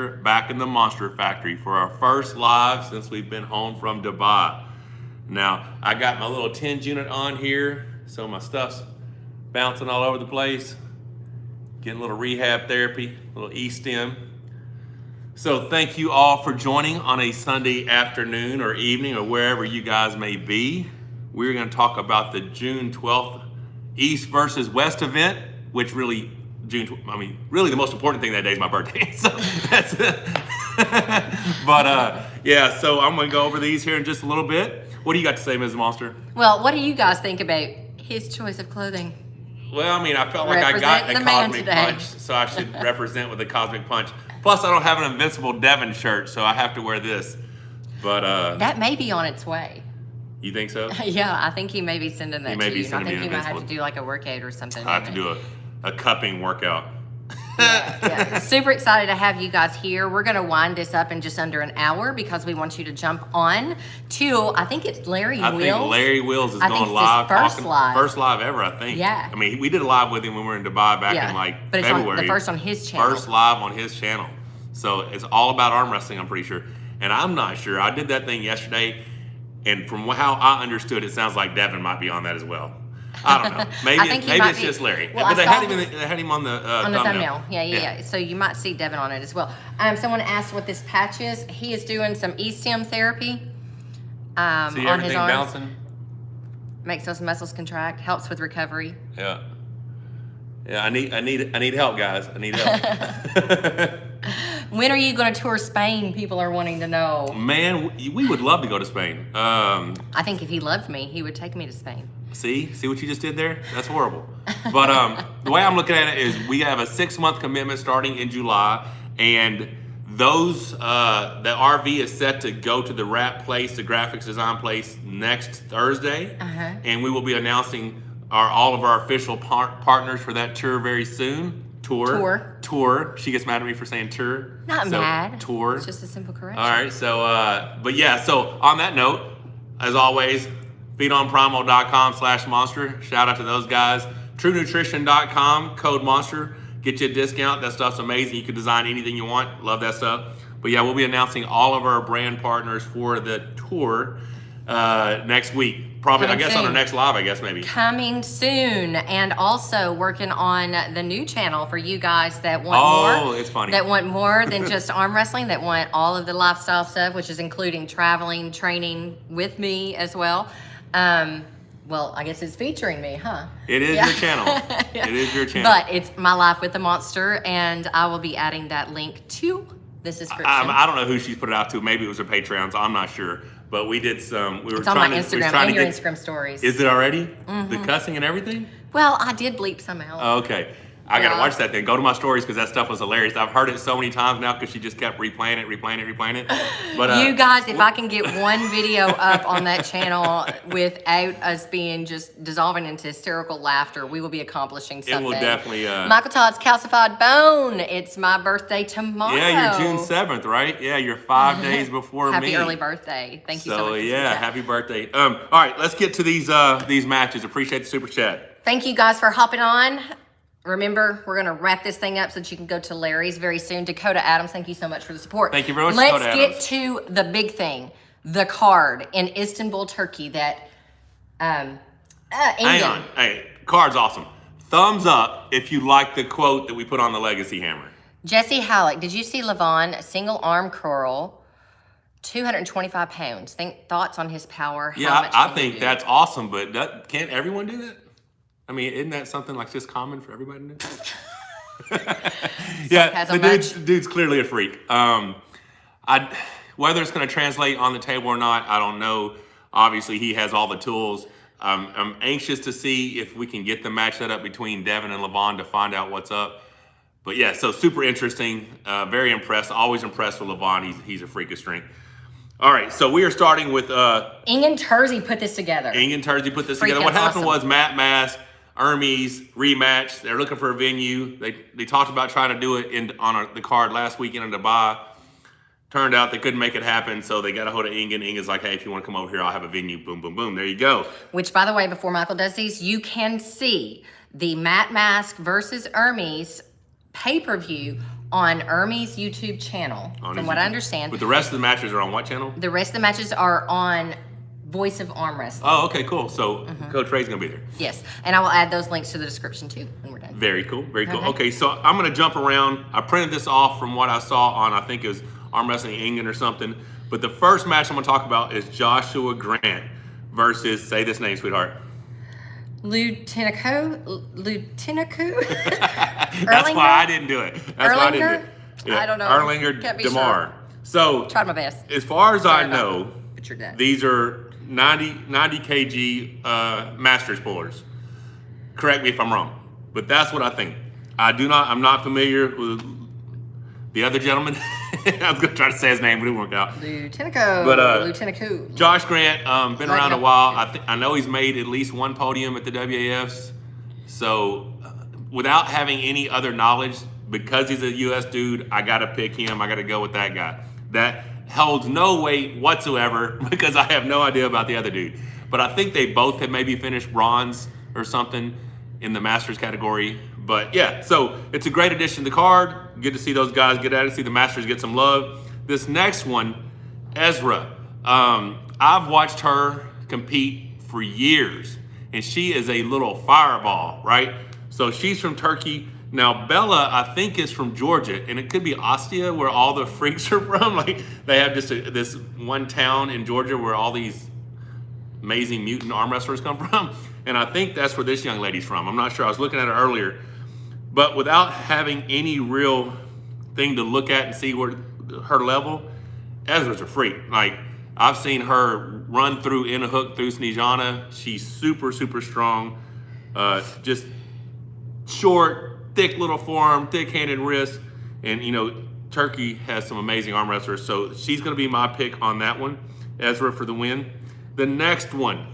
back in the Monster Factory for our first live since we've been home from Dubai. Now, I got my little TENS unit on here, so my stuff's bouncing all over the place. Getting a little rehab therapy, a little E-stim. So thank you all for joining on a Sunday afternoon or evening or wherever you guys may be. We're going to talk about the June 12th East versus West event, which really really the most important thing that day is my birthday. So that's it. But yeah, so I'm going to go over these here in just a little bit. What do you got to say, Ms. Monster? Well, what do you guys think about his choice of clothing? Well, I mean, I felt like I got a cosmic punch, so I should represent with a cosmic punch. Plus, I don't have an Invincible Devon shirt, so I have to wear this. But that may be on its way. You think so? Yeah, I think he may be sending that to you. I think you might have to do like a workout or something. I have to do a cupping workout. Yeah. Super excited to have you guys here. We're going to wind this up in just under an hour because we want you to jump on to, I think it's Larry Wills. I think Larry Wills is going live. First live ever, I think. Yeah. I mean, we did a live with him when we were in Dubai back in but February. It's the first on his channel. First live on his channel. So it's all about arm wrestling, I'm pretty sure. And I'm not sure. I did that thing yesterday, and from how I understood, it sounds like Devin might be on that as well. I don't know. Maybe it's just Larry. Well, but they had him on the thumbnail. Yeah. So you might see Devin on it as well. Someone asked what this patch is. He is doing some E-stim therapy See on everything his arms. bouncing? Makes those muscles contract. Helps with recovery. Yeah. Yeah. I need help, guys. I need help. When are you going to tour Spain? People are wanting to know. Man, we would love to go to Spain. I think if he loved me, he would take me to Spain. See what you just did there? That's horrible. But the way I'm looking at it is we have a 6-month commitment starting in July, and those the RV is set to go to the wrap place, the graphics design place, next Thursday, and we will be announcing all of our official partners for that tour very soon. Tour. She gets mad at me for saying tour. Not mad. Tour. It's just a simple correction. All right. So, but yeah. So on that note, as always, feedonprimo.com/monster. Shout out to those guys. TrueNutrition.com, code monster. Get you a discount. That stuff's amazing. You can design anything you want. Love that stuff. But yeah, we'll be announcing all of our brand partners for the tour next week. Probably, I guess, on our next live, maybe. Coming soon. And also working on the new channel for you guys that want more. Oh, it's funny. That want more than just arm wrestling, that want all of the lifestyle stuff, which is including traveling, training with me as well. Well, I guess it's featuring me, huh? It is your channel. It is your channel. But it's My Life with the Monster, and I will be adding that link to this description. I don't know who she's put it out to. Maybe it was her Patreons. I'm not sure. But we did some. It's on my Instagram and your Instagram stories. Is it already? The cussing and everything? Well, I did bleep some out. Oh, okay. I gotta watch that then. Go to my stories because that stuff was hilarious. I've heard it so many times now because she just kept replaying it. But you guys, if I can get one video up on that channel without us being just dissolving into hysterical laughter, we will be accomplishing something. It will definitely. Michael Todd's Calcified Bone. It's my birthday tomorrow. Yeah, you're June 7th, right? Yeah, you're 5 days before happy me. Happy early birthday. Thank you so much. So yeah, happy birthday. All right, let's get to these matches. Appreciate the super chat. Thank you guys for hopping on. Remember, we're going to wrap this thing up so that you can go to Larry's very soon. Dakota Adams, thank you so much for the support. Thank you very much, Let's get to the big thing, the card in Istanbul, Turkey that Hang on. Hey, card's awesome. Thumbs up if you like the quote that we put on the Legacy Hammer. Jesse Halleck, did you see Levon single arm curl, 225 pounds? Thoughts on his power? Yeah, I think that's awesome, but can't everyone do that? I mean, isn't that something like just common for everybody to do? Yeah, the dude's clearly a freak. Whether it's going to translate on the table or not, I don't know. Obviously, he has all the tools. I'm anxious to see if we can get the match set up between Devin and Levon to find out what's up. But yeah, so super interesting. Very impressed. Always impressed with Levon. He's a freak of strength. All right, so we are starting with Ingen Terzi put this together. What happened was Matt Mask, Ermes, rematch. They're looking for a venue. They talked about trying to do it on the card last weekend in Dubai. Turned out they couldn't make it happen, so they got a hold of Ingen. Ingen's like, hey, if you want to come over here, I'll have a venue. Boom, boom, boom. There you go. Which, by the way, before Michael does these, you can see the Matt Mask versus Ermes pay-per-view on Ermes YouTube channel, from what I understand. But the rest of the matches are on what channel? The rest of the matches are on Voice of Arm Wrestling. Oh, okay, cool. So Coach Ray's gonna be there. Yes, and I will add those links to the description too when we're done. Very cool, very cool. Okay, so I'm gonna jump around. I printed this off from what I saw on, I think it was Arm Wrestling England or something. But the first match I'm gonna talk about is Joshua Grant versus, say this name, sweetheart. Lieutenant That's why I didn't do it. That's why I didn't do it. Yeah. I don't know. Erlinger Can't be Demar. sure. So, tried my best. as far as Sorry I know, but you're done. these are 90 kg Masters pullers. Correct me if I'm wrong, but that's what I think. I'm not familiar with the other gentleman. I was gonna try to say his name, but it didn't work out. Lieutenant But Josh Grant, been around a while. I know he's made at least one podium at the WAFs. So, without having any other knowledge, because he's a U.S. dude, I gotta pick him. I gotta go with that guy. That holds no weight whatsoever because I have no idea about the other dude. But I think they both have maybe finished bronze or something in the Masters category. But yeah, so it's a great addition to the card. Good to see those guys get at it, see the Masters get some love. This next one, Ezra. I've watched her compete for years, and she is a little fireball, right? So she's from Turkey. Now, Bella, I think, is from Georgia, and it could be Ostia, where all the freaks are from. Like, they have just this one town in Georgia where all these amazing mutant arm wrestlers come from. And I think that's where this young lady's from. I'm not sure. I was looking at her earlier. But without having any real thing to look at and see where her level, Ezra's a freak. Like, I've seen her run through in a hook through Snezhana. She's super, super strong. Just short, thick little forearm, thick-handed wrist. And, you know, Turkey has some amazing arm wrestlers. So she's going to be my pick on that one. Ezra for the win. The next one,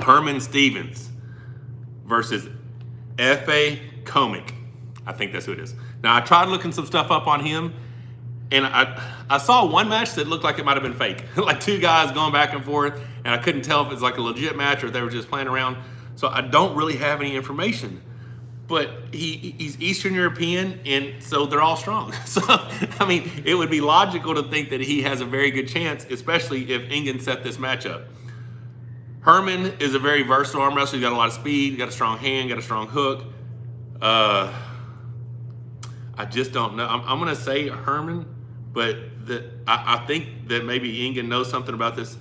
Herman Stevens versus F.A. Comic. I think that's who it is. Now, I tried looking some stuff up on him, and I saw one match that looked like it might have been fake. Like two guys going back and forth, and I couldn't tell if it's like a legit match or if they were just playing around. So I don't really have any information. But he's Eastern European, and so they're all strong. So, I mean, it would be logical to think that he has a very good chance, especially if England set this match up. Herman is a very versatile arm wrestler. He's got a lot of speed, got a strong hand, got a strong hook. I just don't know. I'm going to say Herman, but I think that maybe England knows something about this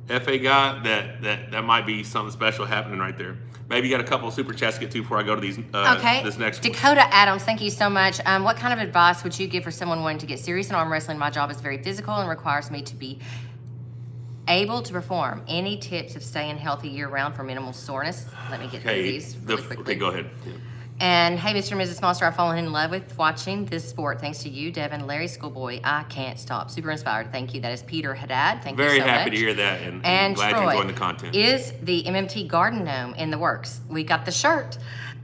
FA guy that might be something special happening right there. Maybe you got a couple of super chats to get to before I go to these. This next one. Dakota Adams, thank you so much. What kind of advice would you give for someone wanting to get serious in arm wrestling? My job is very physical and requires me to be able to perform. Any tips of staying healthy year-round for minimal soreness? Let me get through these really quickly. Okay, go ahead. Yeah. And hey, Mr. and Mrs. Monster, I've fallen in love with watching this sport thanks to you, Devin, Larry, Schoolboy. I can't stop. Super inspired. Thank you. That is Peter Haddad. Thank you so much. Very happy to hear that, and glad Troy, you're enjoying the content. Is the MMT Garden Gnome in the works? We got the shirt.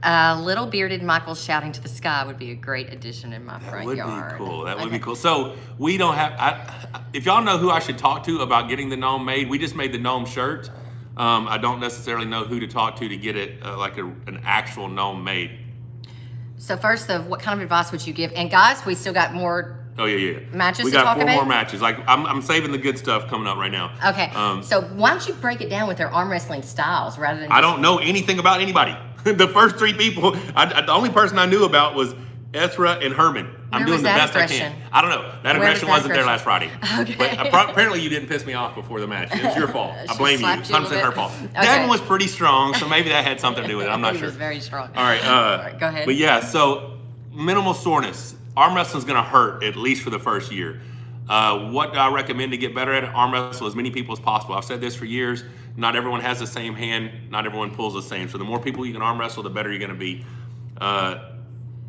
Little bearded Michael shouting to the sky would be a great addition in my front yard. That would be cool. That would be cool. So we don't have. If y'all know who I should talk to about getting the gnome made, we just made the gnome shirt. I don't necessarily know who to talk to get it like an actual gnome made. So first, what kind of advice would you give? And guys, we still got more. Oh yeah. Matches. We got 4 more matches. Like I'm saving the good stuff coming up right now. Okay. So why don't you break it down with their arm wrestling styles rather than? I don't know anything about anybody. The first 3 people, the only person I knew about was Ezra and Herman. I'm doing the best I can. I don't know. That aggression wasn't there last Friday. Okay. But apparently you didn't piss me off before the match. It was your fault. I blame you. 100% her fault. Okay. Devin was pretty strong, so maybe that had something to do with it. I'm not sure. He was very strong. All right. All right, go ahead. But yeah, so minimal soreness. Arm wrestling is going to hurt at least for the first year. What do I recommend to get better at it? Arm wrestle as many people as possible. I've said this for years. Not everyone has the same hand. Not everyone pulls the same. So the more people you can arm wrestle, the better you're going to be.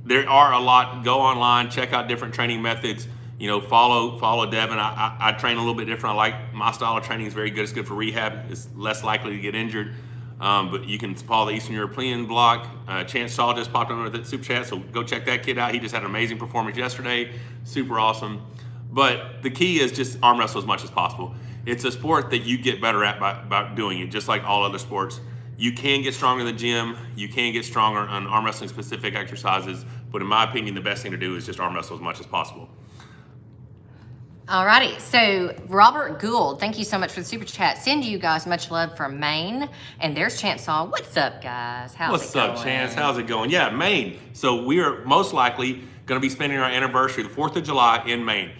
There are a lot. Go online, check out different training methods. You know, follow Devin. I train a little bit different. I like my style of training is very good. It's good for rehab. It's less likely to get injured. But you can follow the Eastern European block. Chance Shaw just popped on that super chat, so go check that kid out. He just had an amazing performance yesterday. Super awesome. But the key is just arm wrestle as much as possible. It's a sport that you get better at by doing it, just like all other sports. You can get stronger in the gym. You can get stronger on arm wrestling specific exercises, But in my opinion, the best thing to do is just arm wrestle as much as possible. Alrighty, so Robert Gould, thank you so much for the super chat. Send you guys much love from Maine. And there's Chance Saw. What's up, guys? What's up, Chance? How's it going? Yeah, Maine. So we are most likely going to be spending our anniversary, the 4th of July, in Maine.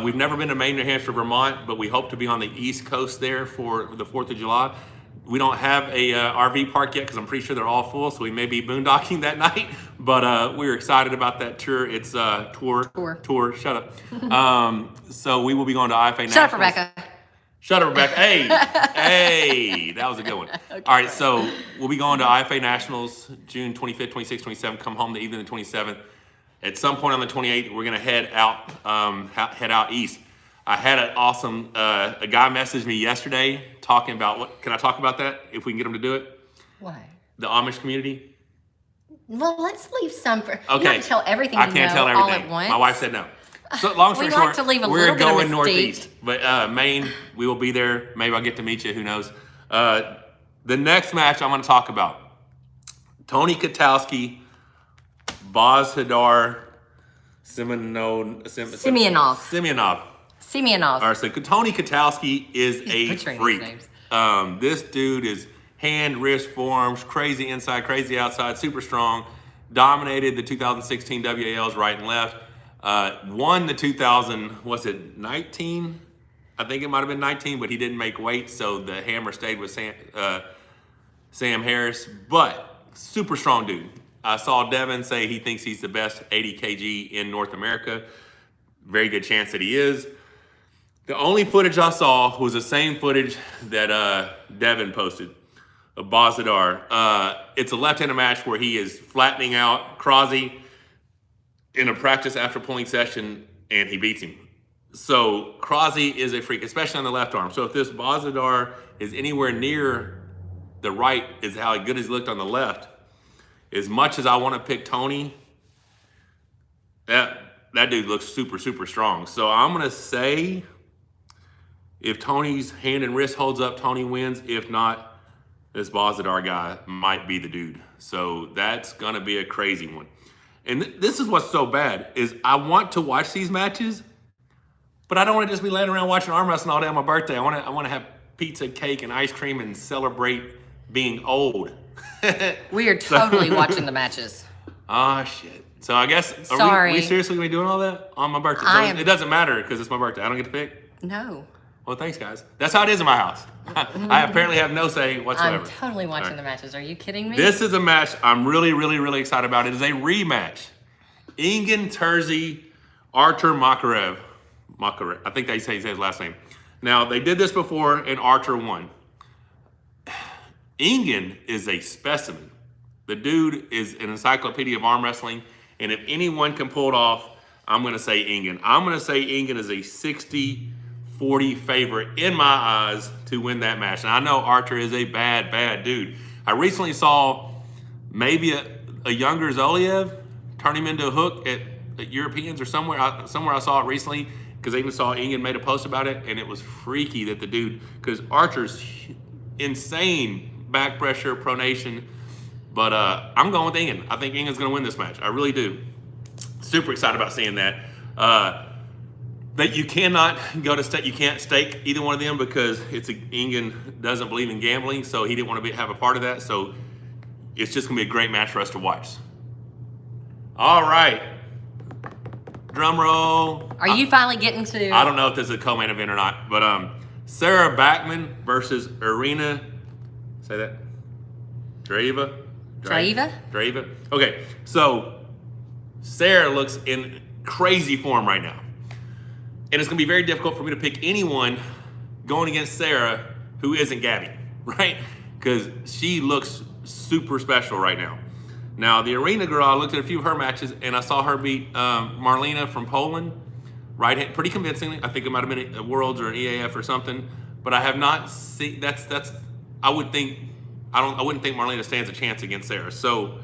We've never been to Maine, New Hampshire, Vermont, but we hope to be on the East Coast there for the 4th of July. We don't have a RV park yet because I'm pretty sure they're all full, so we may be boondocking that night. But we're excited about that tour. It's tour. Shut up. So we will be going to IFA Nationals. Shut up, Rebecca. Shut up, Rebecca. Hey, that was a good one. Okay, all right, so we'll be going to IFA Nationals June 25th, 26th, 27th. Come home the evening of the 27th. At some point on the 28th, we're gonna head out east. I had an awesome a guy messaged me yesterday talking about what. Can I talk about that if we can get him to do it? What? The Amish community. Well, let's leave some for. Okay. You have to tell everything. I can't tell everything. All at once. My wife said no. So long story We short, like to leave a we're little bit of going mystique. northeast. But Maine, we will be there. Maybe I'll get to meet you. Who knows? The next match I'm going to talk about: Tony Kotowski, Bozdar Semyonov. All right, so Tony Kotowski is a freak. This dude is hand, wrist, forearms, crazy inside, crazy outside, super strong. Dominated the 2016 WALs right and left. Won the 2019? I think it might have been 19, but he didn't make weight, so the hammer stayed with Sam Harris. But super strong dude. I saw Devin say he thinks he's the best 80 kg in North America. Very good chance that he is. The only footage I saw was the same footage that Devin posted of Bozdar. It's a left-handed match where he is flattening out Krause in a practice after pulling session, and he beats him. So Krause is a freak, especially on the left arm. So if this Bozdar is anywhere near the right, is how good he's looked on the left. As much as I want to pick Tony, that dude looks super, super strong. So I'm going to say if Tony's hand and wrist holds up, Tony wins. If not, this Bozdar guy might be the dude. So that's going to be a crazy one. And this is what's so bad is I want to watch these matches, but I don't want to just be laying around watching arm wrestling all day on my birthday. I want to have pizza, cake, and ice cream and celebrate being old. We are totally watching the matches. Oh, shit. So I guess, Sorry. we seriously going to be doing all that on my birthday? So it doesn't matter because it's my birthday. I don't get to pick? No. Well, thanks, guys. That's how it is in my house. I apparently have no say whatsoever. I'm totally watching the matches. Are you kidding me? This is a match I'm really, really, really excited about. It is a rematch. Ingen Terzi, Artur Makarev. I think they say his last name. Now, they did this before, and Artur won. Ingen is a specimen. The dude is an encyclopedia of arm wrestling, and if anyone can pull it off, I'm going to say Ingen. I'm going to say Ingen is a 60-40 favorite in my eyes to win that match. And I know Artur is a bad, bad dude. I recently saw maybe a younger Zoliev turn him into a hook at Europeans or somewhere. I saw it recently because I even saw Ingen made a post about it, and it was freaky that the dude, because Archer's insane back pressure, pronation. But I'm going with Ingen. I think Ingen's going to win this match. I really do. Super excited about seeing that. That you cannot go to stake. You can't stake either one of them because Ingen doesn't believe in gambling, so he didn't want to have a part of that. So it's just going to be a great match for us to watch. All right. Drum roll. Are you finally getting to? I don't know if this is a co-main event or not, but Sarah Backman versus Irina. Say that. Dreva. Okay, so Sarah looks in crazy form right now. And it's going to be very difficult for me to pick anyone going against Sarah who isn't Gabby, right? Because she looks super special right now. Now, the Irina girl, I looked at a few of her matches, and I saw her beat Marlena from Poland, right? Pretty convincingly. I think it might have been a Worlds or an EAF or something. But I have not seen. I wouldn't think Marlena stands a chance against Sarah. So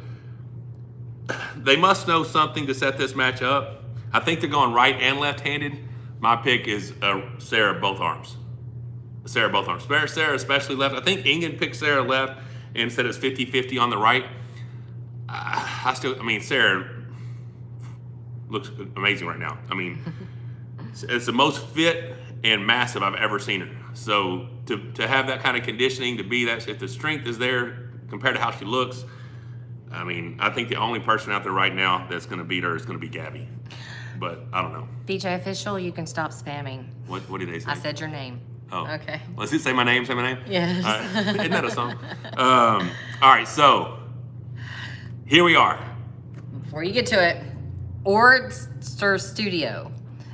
they must know something to set this match up. I think they're going right and left-handed. My pick is Sarah both arms. Sarah especially left. I think Ingen picked Sarah left and said it's 50-50 on the right. Sarah, looks amazing right now. I mean, it's the most fit and massive I've ever seen her. So to have that kind of conditioning, to be that, if the strength is there compared to how she looks, I mean, I think the only person out there right now that's going to beat her is going to be Gabby. But I don't know. BJ Official, you can stop spamming. What did they say? I said your name. Oh. Okay. Let's say my name. Say my name. Yes. Isn't that a song? All right. So here we are. Before you get to it, Ordster Studio.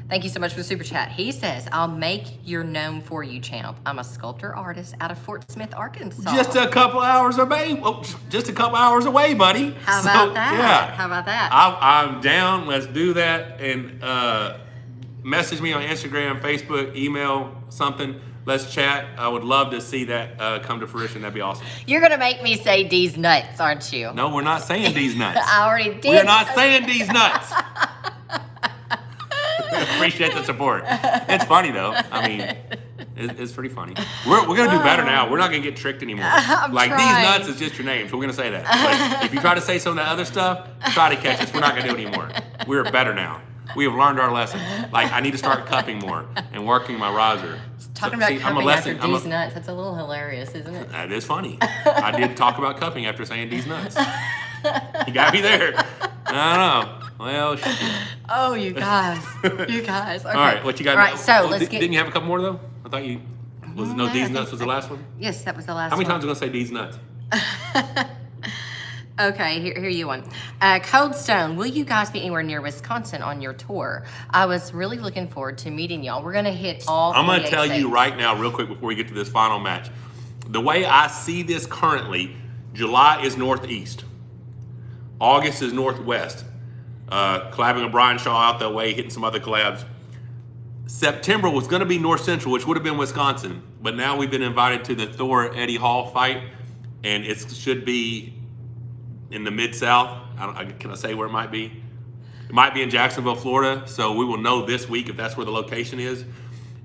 Thank you so much for the super chat. He says, I'll make your gnome for you, champ. I'm a sculptor artist out of Fort Smith, Arkansas. Just a couple hours away. Well, just a couple hours away, buddy. How about that? Yeah. How about that? I'm down. Let's do that. And message me on Instagram, Facebook, email, something. Let's chat. I would love to see that come to fruition. That'd be awesome. You're going to make me say D's nuts, aren't you? No, we're not saying these nuts. I already did. We're not saying these nuts. Appreciate the support. It's funny though. I mean, it's pretty funny. We're gonna do better now. We're not gonna get tricked anymore. Like trying. These nuts is just your name, so we're gonna say that. Like, if you try to say some of that other stuff, try to catch us. We're not gonna do it anymore. We're better now. We have learned our lesson. Like I need to start cupping more and working my riser. Talking about cupping after D's nuts, that's a little hilarious, isn't it? That is funny. I did talk about cupping after saying D's nuts. You got me there. I don't know. Well, shit. Oh, you guys. You guys. Okay. All right, what you got? All right, so let's get... Didn't you have a couple more, though? I thought you... Was it D's nuts was the last one? Yes, that was the last one. How many times are we going to say D's nuts? Okay, here you one. Cold Stone, will you guys be anywhere near Wisconsin on your tour? I was really looking forward to meeting y'all. We're going to hit all I'm going to tell states. you right now, real quick, before we get to this final match. The way I see this currently, July is northeast. August is northwest. Collabing with Brian Shaw out that way, hitting some other collabs. September was going to be north central, which would have been Wisconsin, but now we've been invited to the Thor Eddie Hall fight, and it should be in the mid-south. Can I say where it might be? It might be in Jacksonville, Florida, so we will know this week if that's where the location is.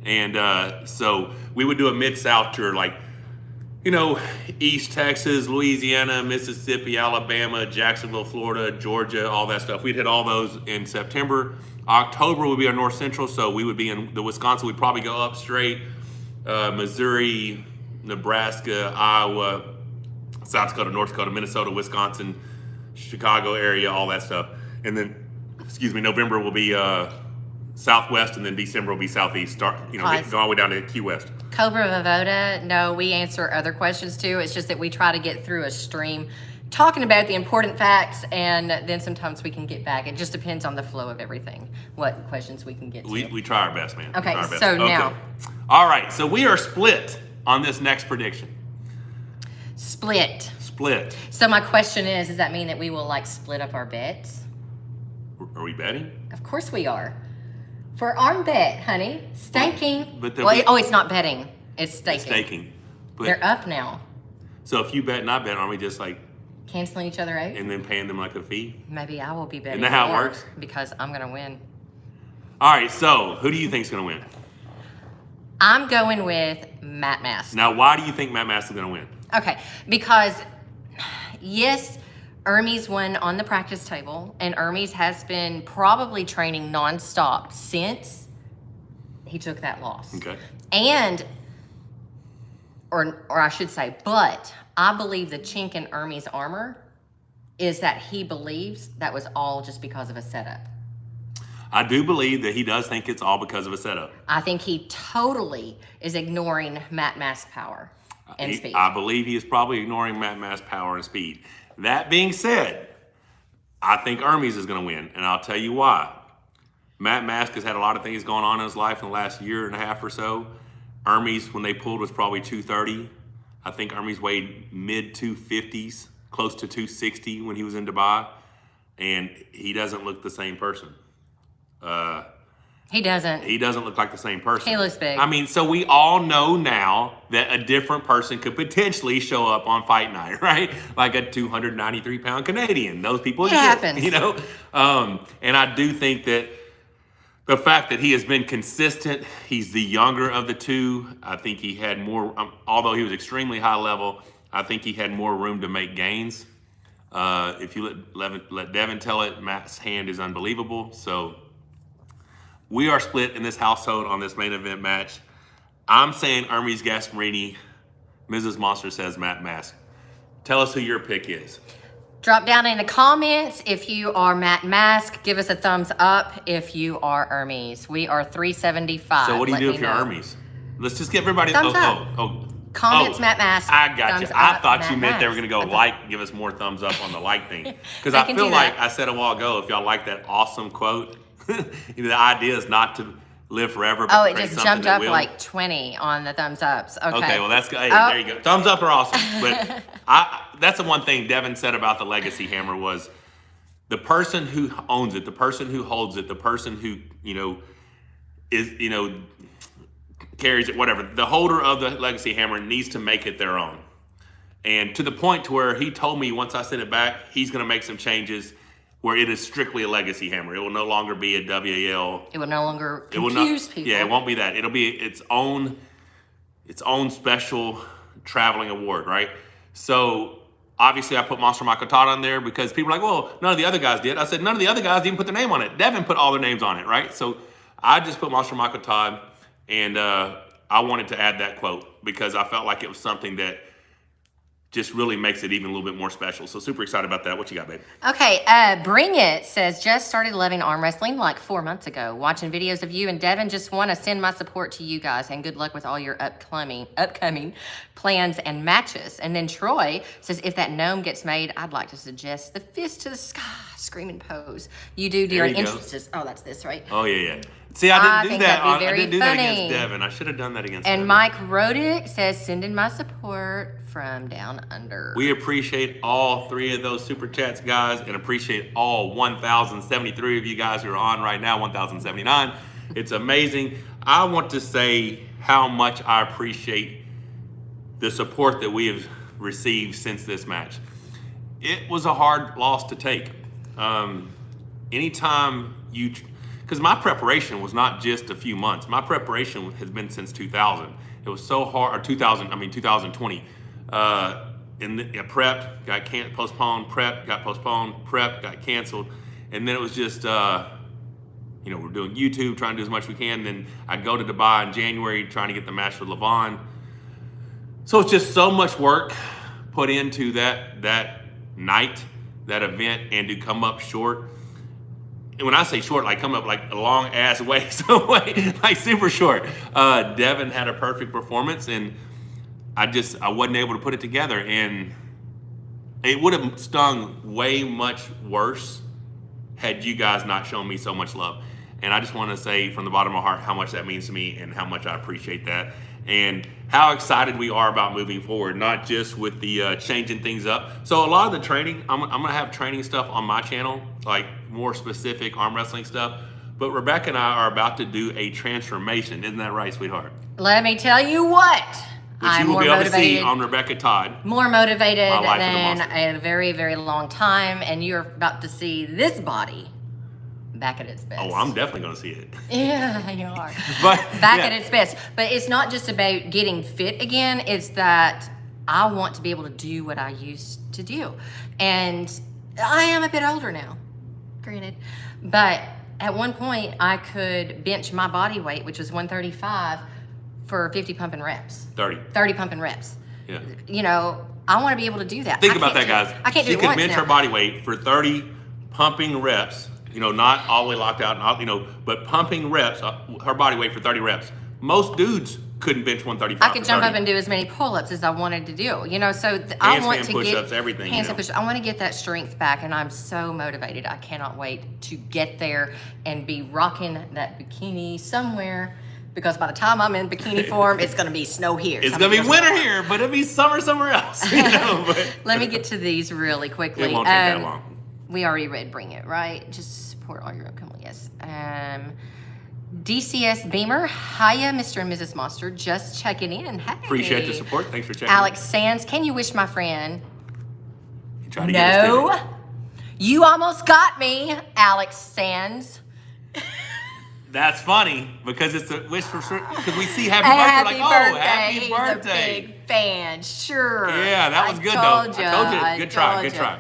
And so we would do a mid-south tour, like, you know, East Texas, Louisiana, Mississippi, Alabama, Jacksonville, Florida, Georgia, all that stuff. We'd hit all those in September. October would be our north central, so we would be in the Wisconsin. We'd probably go up straight, Missouri, Nebraska, Iowa, South Dakota, North Dakota, Minnesota, Wisconsin, Chicago area, all that stuff. And then, November will be Southwest, and then December will be Southeast. Go all the way down to Key West. Cobra Vavoda, no, we answer other questions too. It's just that we try to get through a stream talking about the important facts, and then sometimes we can get back. It just depends on the flow of everything, what questions we can get to. We try our best, man. Okay, so now. All right, so we are split on this next prediction. Split. So my question is, does that mean that we will split up our bets? Are we betting? Of course we are. For arm bet, honey. Staking. But it's not betting. It's staking. It's staking. But, they're up now. So if you bet and I bet, aren't we just canceling each other out? And then paying them a fee? Maybe I will be betting. Isn't that how it works? Because I'm going to win. All right, so who do you think is going to win? I'm going with Matt Mask. Now, why do you think Matt Mask is going to win? Okay, because yes, Ermes won on the practice table, and Ermes has been probably training nonstop since he took that loss. Okay. And, or I should say, but I believe the chink in Ermes' armor is that he believes that was all just because of a setup. I do believe that he does think it's all because of a setup. I think he totally is ignoring Matt Mask's power and speed. I believe he is probably ignoring Matt Mask's power and speed. That being said, I think Ermes is going to win, and I'll tell you why. Matt Mask has had a lot of things going on in his life in the last year and a half or so. Ermes, when they pulled, was probably 230. I think Ermes weighed mid-250s, close to 260 when he was in Dubai, and he doesn't look the same person. He doesn't. He doesn't look like the same person. He looks big. I mean, so we all know now that a different person could potentially show up on fight night, right? Like a 293-pound Canadian. Those people exist, happens. And I do think that the fact that he has been consistent, he's the younger of the two. I think he had more, although he was extremely high level, I think he had more room to make gains. If you let Devin tell it, Matt's hand is unbelievable. So we are split in this household on this main event match. I'm saying Ermes Gaspirini. Mrs. Monster says Matt Mask. Tell us who your pick is. Drop down in the comments if you are Matt Mask. Give us a thumbs up if you are Ermes. We are 375. So what do you do if you're Ermes? Let's just give everybody thumbs up. Comments Matt Mask. I got you. I thought you meant they were going to go Mask. give us more thumbs up on the like thing. Because I feel like I said a while ago, if y'all like that awesome quote, the idea is not to live forever. But it just jumped up like 20 on the thumbs ups. Okay, well, that's good. Hey, there you go. Thumbs up are awesome. But that's the one thing Devin said about the Legacy Hammer was the person who owns it, the person who holds it, the person who, carries it, whatever. The holder of the Legacy Hammer needs to make it their own. And to the point to where he told me once I sent it back, he's going to make some changes where it is strictly a Legacy Hammer. It will no longer be a WAL. It will no longer confuse people. Yeah, it won't be that. It'll be its own special traveling award, right? So obviously I put Monster Michael Todd on there because people are like, well, none of the other guys did. I said, none of the other guys didn't put their name on it. Devin put all their names on it, right? So I just put Monster Michael Todd, and I wanted to add that quote because I felt like it was something that just really makes it even a little bit more special. So super excited about that. What you got, babe? Okay, Bring It says, just started loving arm wrestling like 4 months ago. Watching videos of you and Devin, just want to send my support to you guys and good luck with all your upcoming plans and matches. And then Troy says, if that gnome gets made, I'd like to suggest the fist to the sky screaming pose you do during entrances. Oh, that's this, right? Oh, yeah. See, I didn't do that. I didn't do that against Devin. I should have done that against Devin. And Mike Rodick says, sending my support from down under. We appreciate all 3 of those super chats, guys, and appreciate all 1,073 of you guys who are on right now, 1,079. It's amazing. I want to say how much I appreciate the support that we have received since this match. It was a hard loss to take. Anytime you... Because my preparation was not just a few months. My preparation has been since 2000. It was so hard, or 2020. Prepped, got postponed, prepped, got postponed, prepped, got canceled. And then it was just, we're doing YouTube, trying to do as much as we can. Then I'd go to Dubai in January, trying to get the match with Levon. So it's just so much work put into that night, that event, and to come up short. And when I say short, like come up like a long ass way, so like super short. Devin had a perfect performance, and I wasn't able to put it together, and it would have stung way much worse had you guys not shown me so much love. And I just want to say from the bottom of my heart how much that means to me and how much I appreciate that, and how excited we are about moving forward, not just with the changing things up. So a lot of the training, I'm gonna have training stuff on my channel, like more specific arm wrestling stuff. But Rebecca and I are about to do a transformation. Isn't that right, sweetheart? Let me tell you what. Which I'm you will more be able motivated, to see on Rebecca Todd. More motivated My Life than with a Monster. a very, very long time, and you're about to see this body back at its best. Oh, I'm definitely going to see it. Yeah, you are. But back at its best. But it's not just about getting fit again. It's that I want to be able to do what I used to do. And I am a bit older now, granted. But at one point, I could bench my body weight, which was 135, for 50 pumping reps. 30 pumping reps. Yeah. I want to be able to do that. Think about that, guys. I can't do it once. She can bench her body weight for 30 pumping reps. Not all the way locked out, but pumping reps, her body weight for 30 reps. Most dudes couldn't bench 135. I could jump up and do as many pull-ups as I wanted to do. So I want to push-ups, everything. Handstand push-ups. I want to get that strength back, and I'm so motivated. I cannot wait to get there and be rocking that bikini somewhere. Because by the time I'm in bikini form, it's going to be snow here. It's going to be winter here, but it'll be summer somewhere else. But let me get to these really quickly. It won't take that long. We already read Bring It, right? Just support all your upcoming, yes. DCS Beamer, hiya, Mr. and Mrs. Monster, just checking in. Hey. Appreciate the support. Thanks for checking Alex Sands, can you wish my friend? No. You almost got me, Alex Sands. That's funny because it's a wish for sure. Because we see happy birthday, happy birthday. He's a big fan, sure. Yeah, that was good though. I told you. Good try.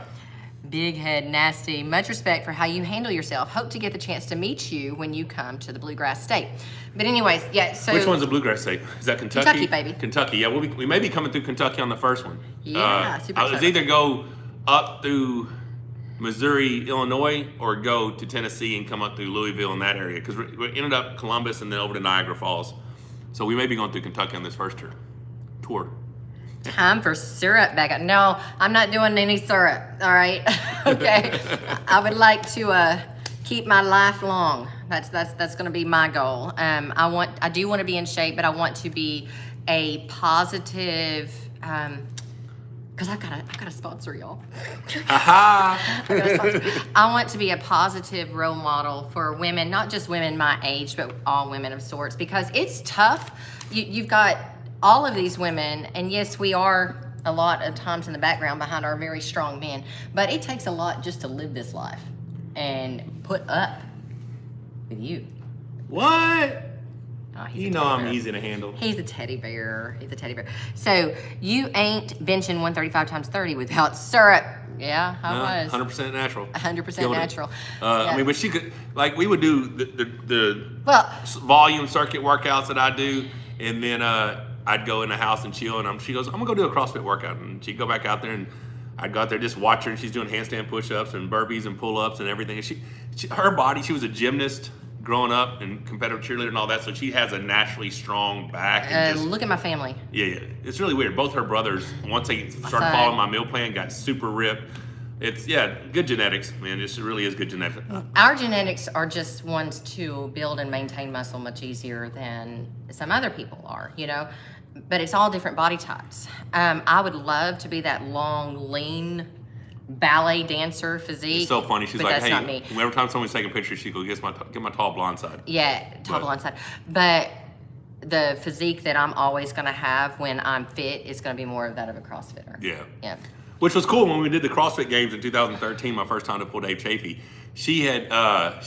big head, nasty. Much respect for how you handle yourself. Hope to get the chance to meet you when you come to the Bluegrass State. But anyways, yeah, so. Which one's the Bluegrass State? Is that Kentucky? Kentucky, baby. Kentucky, yeah. We may be coming through Kentucky on the first one. Yeah, super I was excited. either go up through Missouri, Illinois, or go to Tennessee and come up through Louisville in that area. Because we ended up Columbus and then over to Niagara Falls. So we may be going through Kentucky on this first tour. Time for syrup back up. No, I'm not doing any syrup. All right. Okay. I would like to keep my life long. That's going to be my goal. I do want to be in shape, but I want to be a positive. Because I've got a sponsor, y'all. I want to be a positive role model for women, not just women my age, but all women of sorts, because it's tough. You've got all of these women, and yes, we are a lot of times in the background behind our very strong men, but it takes a lot just to live this life and put up with you. What? Oh, You know I'm easy to handle. He's a teddy bear. He's a teddy bear. So you ain't benching 135 times 30 without syrup. Yeah, I was. 100% natural. 100% natural. Yeah. I mean, but she could, like, we would do the Well, volume circuit workouts that I do, and then I'd go in the house and chill, and she goes, I'm gonna go do a CrossFit workout, and she'd go back out there, and I'd go out there, just watch her, and she's doing handstand push-ups and burpees and pull-ups and everything. And her body, she was a gymnast growing up and competitive cheerleader and all that, so she has a naturally strong back. And look at my family. Yeah, it's really weird. Both her brothers, once they started following my meal plan, got super ripped. It's, good genetics, man. It really is good genetics. Our genetics are just ones to build and maintain muscle much easier than some other people are, but it's all different body types. I would love to be that long, lean ballet dancer physique. It's so funny. She's but like, that's hey, not me. every time someone's taking pictures, she goes, get my tall blonde side. Yeah, tall blonde side. But the physique that I'm always going to have when I'm fit is going to be more of that of a CrossFitter. Yeah. Which was cool when we did the CrossFit Games in 2013, my first time to pull Dave Chafee. She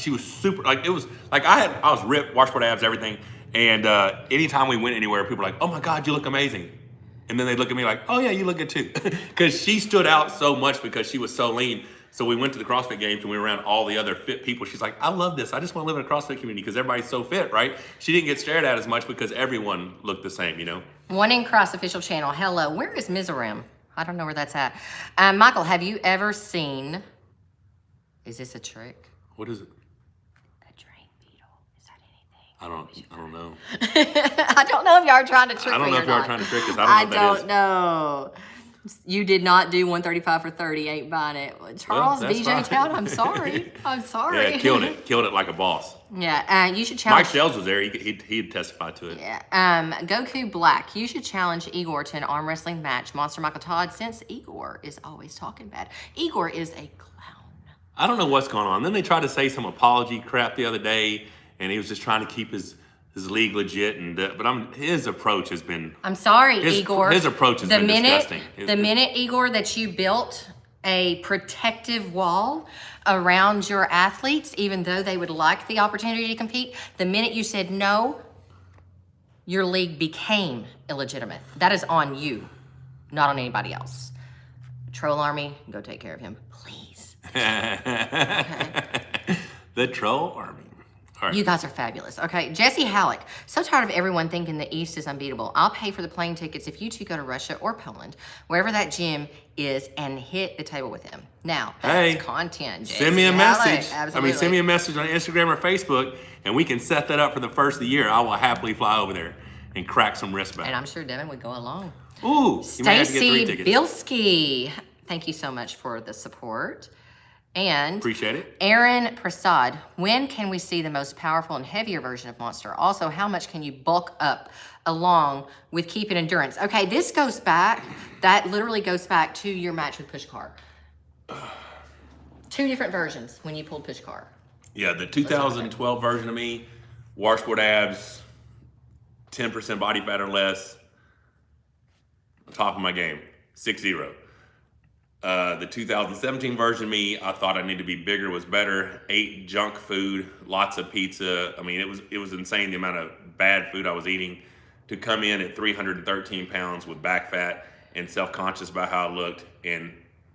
was super, like, it was, like, I was ripped, washboard abs, everything. And anytime we went anywhere, people were like, oh my God, you look amazing. And then they'd look at me like, oh yeah, you look good too. Because she stood out so much because she was so lean. So we went to the CrossFit Games and we were around all the other fit people. She's like, I love this. I just want to live in a CrossFit community because everybody's so fit, right? She didn't get stared at as much because everyone looked the same, One in Cross official channel. Hello, where is Mizoram? I don't know where that's at. Michael, have you ever seen, is this a trick? What is it? A drain beetle. Is that anything? I don't know. I don't know if y'all are trying to trick me. I don't know or if y'all are not. trying to trick us. I don't know. You did not do 135 for 30. Ain't buying it. Charles, that's BJ fine. Town, I'm sorry. I'm sorry. Yeah, killed it like a boss. Yeah, you should Mike challenge. Shells was there. He'd testify to it. Yeah. Goku Black, you should challenge Igor to an arm wrestling match. Monster Michael Todd, since Igor is always talking bad. Igor is a clown. I don't know what's going on. Then they tried to say some apology crap the other day, and he was just trying to keep his league legit. But his approach has been. I'm sorry, Igor. His approach has been disgusting. The minute, Igor, that you built a protective wall around your athletes, even though they would like the opportunity to compete, the minute you said no, your league became illegitimate. That is on you, not on anybody else. Troll Army, go take care of him, please. Okay. The Troll Army. All right. You guys are fabulous. Okay, Jesse Halleck. So tired of everyone thinking the East is unbeatable. I'll pay for the plane tickets if you two go to Russia or Poland, wherever that gym is, and hit the table with him. Now, that's content, Jesse. Send me a Halleck. message. Absolutely. Send me a message on Instagram or Facebook, and we can set that up for the first of the year. I will happily fly over there and crack some wrist back. And I'm sure Devin would go along. Ooh, you may have to get 3 Stacy tickets. Bilski. Thank you so much for the support. And Appreciate it. Aaron Prasad, when can we see the most powerful and heavier version of Monster? Also, how much can you bulk up along with keeping endurance? Okay, this goes back, that literally goes back to your match with Pushkar. 2 different versions when you pulled Pushkar. Yeah, the 2012 version of me, washboard abs, 10% body fat or less, top of my game, 6-0. The 2017 version of me, I thought I needed to be bigger was better. Ate junk food, lots of pizza. I mean, it was insane the amount of bad food I was eating to come in at 313 pounds with back fat and self-conscious about how I looked and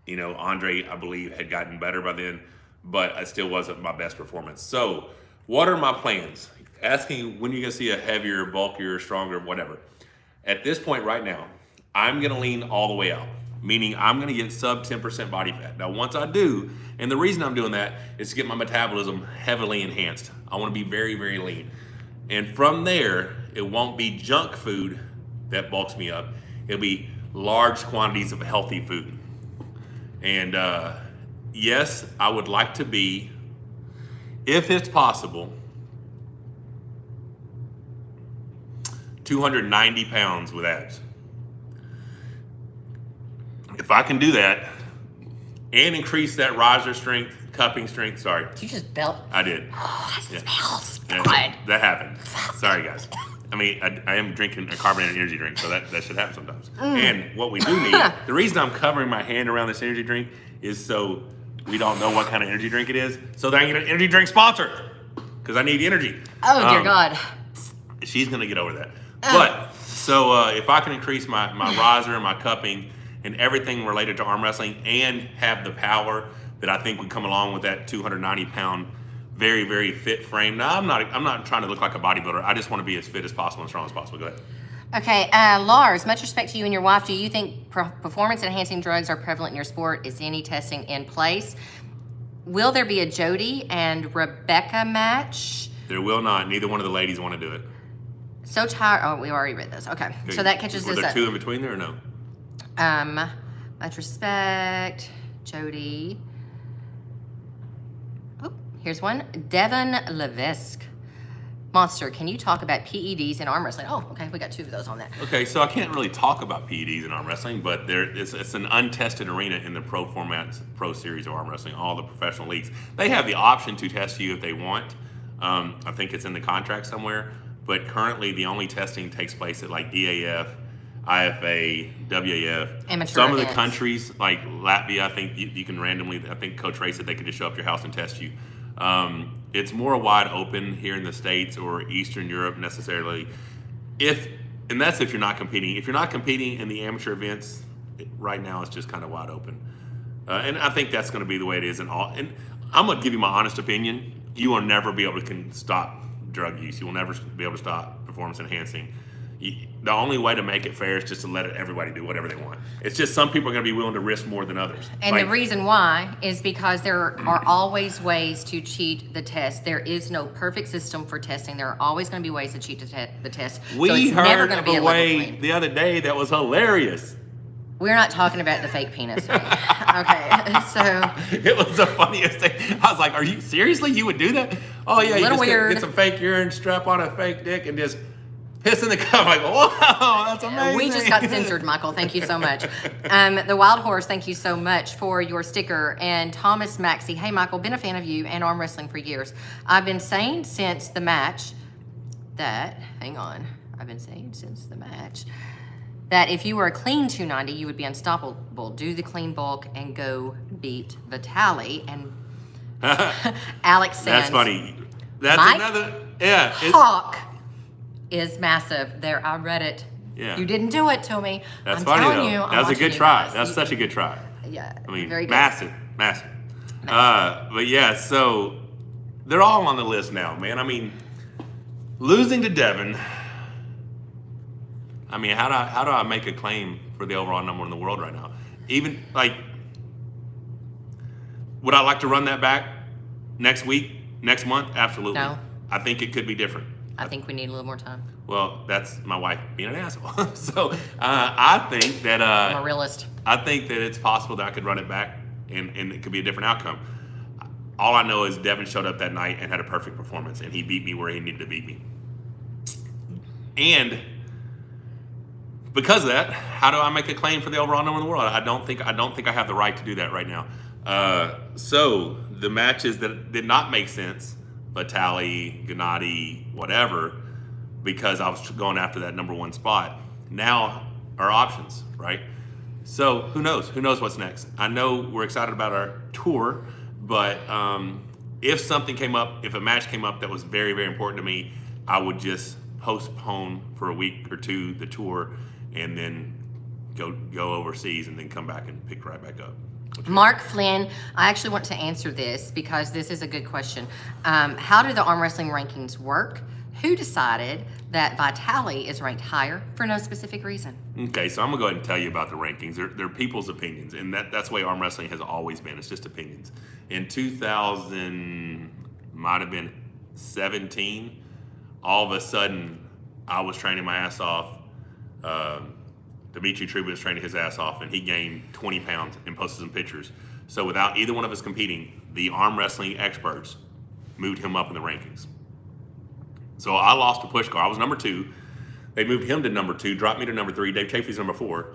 Andre, I believe, had gotten better by then, but it still wasn't my best performance. So, what are my plans? Asking when you're going to see a heavier, bulkier, stronger, whatever. At this point right now, I'm going to lean all the way out, meaning I'm going to get sub 10% body fat. Now, once I do, and the reason I'm doing that is to get my metabolism heavily enhanced. I want to be very, very lean. And from there, it won't be junk food that bulks me up. It'll be large quantities of healthy food. And yes, I would like to be, if it's possible, 290 pounds with abs. If I can do that and increase that riser strength, cupping strength, sorry. Did you just belt? I did. Oh, that smells Yeah, good. that happened. Sorry, guys. I mean, I am drinking a carbonated energy drink, so that should happen sometimes. And what we do need, the reason I'm covering my hand around this energy drink is so we don't know what kind of energy drink it is, so that I can get an energy drink sponsor, because I need energy. Oh, dear God. She's going to get over that. But, so if I can increase my riser and my cupping and everything related to arm wrestling and have the power that I think would come along with that 290-pound, very, very fit frame. Now, I'm not trying to look like a bodybuilder. I just want to be as fit as possible and strong as possible. Go ahead. Okay, Lars, much respect to you and your wife. Do you think performance-enhancing drugs are prevalent in your sport? Is any testing in place? Will there be a Jody and Rebecca match? There will not. Neither one of the ladies want to do it. So tired. Oh, we already read those. Okay, so that catches Were us there up. two in between there or no? Much respect, Jody. Oh, here's one. Devin Levesque. Monster, can you talk about PEDs in arm wrestling? Oh, okay, we got two of those on that. Okay, so I can't really talk about PEDs in arm wrestling, but it's an untested arena in the pro formats, pro series of arm wrestling, all the professional leagues. They have the option to test you if they want. I think it's in the contract somewhere, but currently the only testing takes place at like EAF, IFA, WAF. Amateur Some of the events. countries, like Latvia, I think you can randomly, I think Coach Ray said they could just show up at your house and test you. It's more wide open here in the States or Eastern Europe necessarily. And that's if you're not competing. If you're not competing in the amateur events, right now it's just kind of wide open. And I think that's going to be the way it is in all. And I'm going to give you my honest opinion. You will never be able to stop drug use. You will never be able to stop performance enhancing. The only way to make it fair is just to let everybody do whatever they want. It's just some people are going to be willing to risk more than others. And the reason why is because there are always ways to cheat the test. There is no perfect system for testing. There are always going to be ways to cheat the test. We so it's never heard going to of be a way the other day that was hilarious. We're not talking about the fake penis. Okay, so it was the funniest thing. I was like, "Are you seriously? You would do that?" Oh yeah, you Little just weird. get some fake urine, strap on a fake dick, and just piss in the cup. I go, "Wow, that's amazing." we just got censored, Michael. Thank you so much. The Wild Horse, thank you so much for your sticker. And Thomas Maxey, hey Michael, been a fan of you and arm wrestling for years. I've been saying since the match that if you were a clean 290, you would be unstoppable. Do the clean bulk and go beat Vitaly. And Alex Sands. That's funny. That's Mike another. Yeah. Hawk is massive. There, I read it. Yeah. You didn't do it to me. That's I'm funny telling though. you, I'm That was a watching good you try. guys. That's such a good try. Yeah. I mean, very good. massive. But yeah, so they're all on the list now, man. I mean, losing to Devin. I mean, how do I make a claim for the overall number one in the world right now? Even like, would I like to run that back next week, next month? Absolutely. No. I think it could be different. I think we need a little more time. Well, that's my wife being an asshole. So I think that I'm a realist. I think that it's possible that I could run it back and it could be a different outcome. All I know is Devin showed up that night and had a perfect performance, and he beat me where he needed to beat me. And because of that, how do I make a claim for the overall number in the world? I don't think I have the right to do that right now. So the matches that did not make sense, Vitaly, Gennady, whatever, because I was going after that number one spot, now are options, right? So who knows? Who knows what's next? I know we're excited about our tour, but if something came up, if a match came up that was very, very important to me, I would just postpone for a week or two the tour and then go overseas and then come back and pick right back up. Mark Flynn, I actually want to answer this because this is a good question. How do the arm wrestling rankings work? Who decided that Vitali is ranked higher for no specific reason? Okay, so I'm gonna go ahead and tell you about the rankings. They're people's opinions, and that's the way arm wrestling has always been. It's just opinions. In 2000, might have been 17, all of a sudden, I was training my ass off. Dimitri Truba was training his ass off, and he gained 20 pounds and posted some pictures. So without either one of us competing, the arm wrestling experts moved him up in the rankings. So I lost to Pushkar. I was number 2. They moved him to number 2, dropped me to number 3. Dave Chafee's number 4.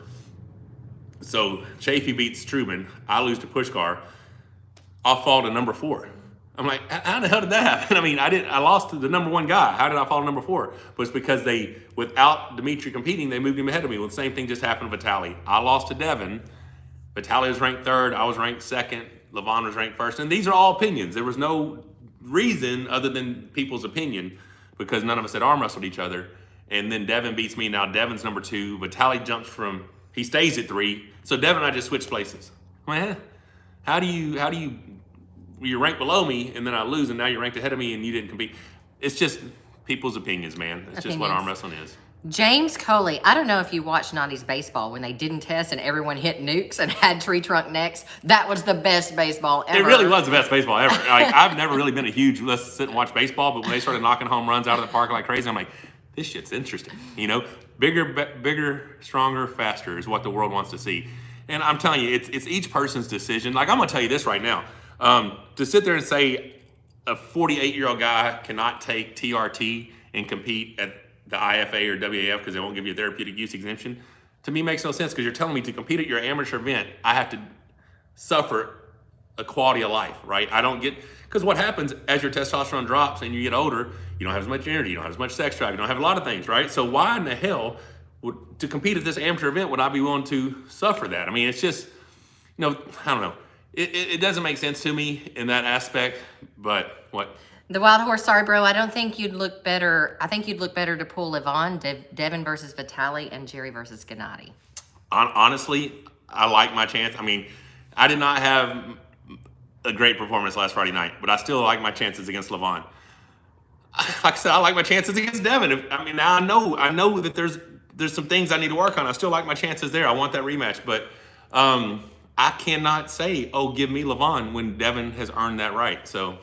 So Chafee beats Truman. I lose to Pushkar. I'll fall to number 4. I'm like, how the hell did that happen? I mean, I lost to the number 1 guy. How did I fall to number 4? But it's because without Dimitri competing, they moved him ahead of me. Well, the same thing just happened to Vitali. I lost to Devin. Vitali was ranked 3rd. I was ranked 2nd. Levon was ranked 1st. And these are all opinions. There was no reason other than people's opinion because none of us had arm wrestled each other. And then Devin beats me. Now Devin's number 2. Vitali jumps he stays at 3. So Devin and I just switched places. I'm like, how do you you're ranked below me and then I lose and now you're ranked ahead of me and you didn't compete? It's just people's opinions, man. It's just what arm wrestling is. James Coley, I don't know if you watched 90s baseball when they didn't test and everyone hit nukes and had tree trunk necks. That was the best baseball ever. It really was the best baseball ever. Like, I've never really been a huge let's sit and watch baseball, but when they started knocking home runs out of the park like crazy, I'm like, this shit's interesting. You know, bigger, stronger, faster is what the world wants to see. And I'm telling you, it's each person's decision. Like, I'm gonna tell you this right now. To sit there and say a 48-year-old guy cannot take TRT and compete at the IFA or WAF because they won't give you a therapeutic use exemption, to me makes no sense because you're telling me to compete at your amateur event, I have to suffer a quality of life, right? I don't get, because what happens as your testosterone drops and you get older, you don't have as much energy, you don't have as much sex drive, you don't have a lot of things, right? So why in the hell to compete at this amateur event would I be willing to suffer that? I mean, it's just, I don't know. It doesn't make sense to me in that aspect, but what? The Wild Horse, sorry, bro. I don't think you'd look better. I think you'd look better to pull Levon, Devin versus Vitali, and Jerry versus Gennady. Honestly, I like my chance. I mean, I did not have a great performance last Friday night, but I still like my chances against Levon. Like I said, I like my chances against Devin. Now I know that there's some things I need to work on. I still like my chances there. I want that rematch, but I cannot say, give me Levon when Devin has earned that right. So,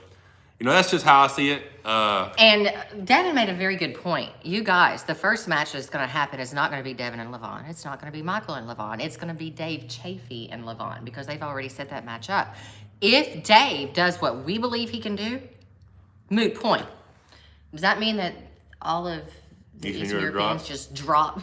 that's just how I see it. And Devin made a very good point. You guys, the first match that's going to happen is not going to be Devin and Levon. It's not going to be Michael and Levon. It's going to be Dave Chafee and Levon because they've already set that match up. If Dave does what we believe he can do, moot point. Does that mean that all of the Eastern Europeans just drop?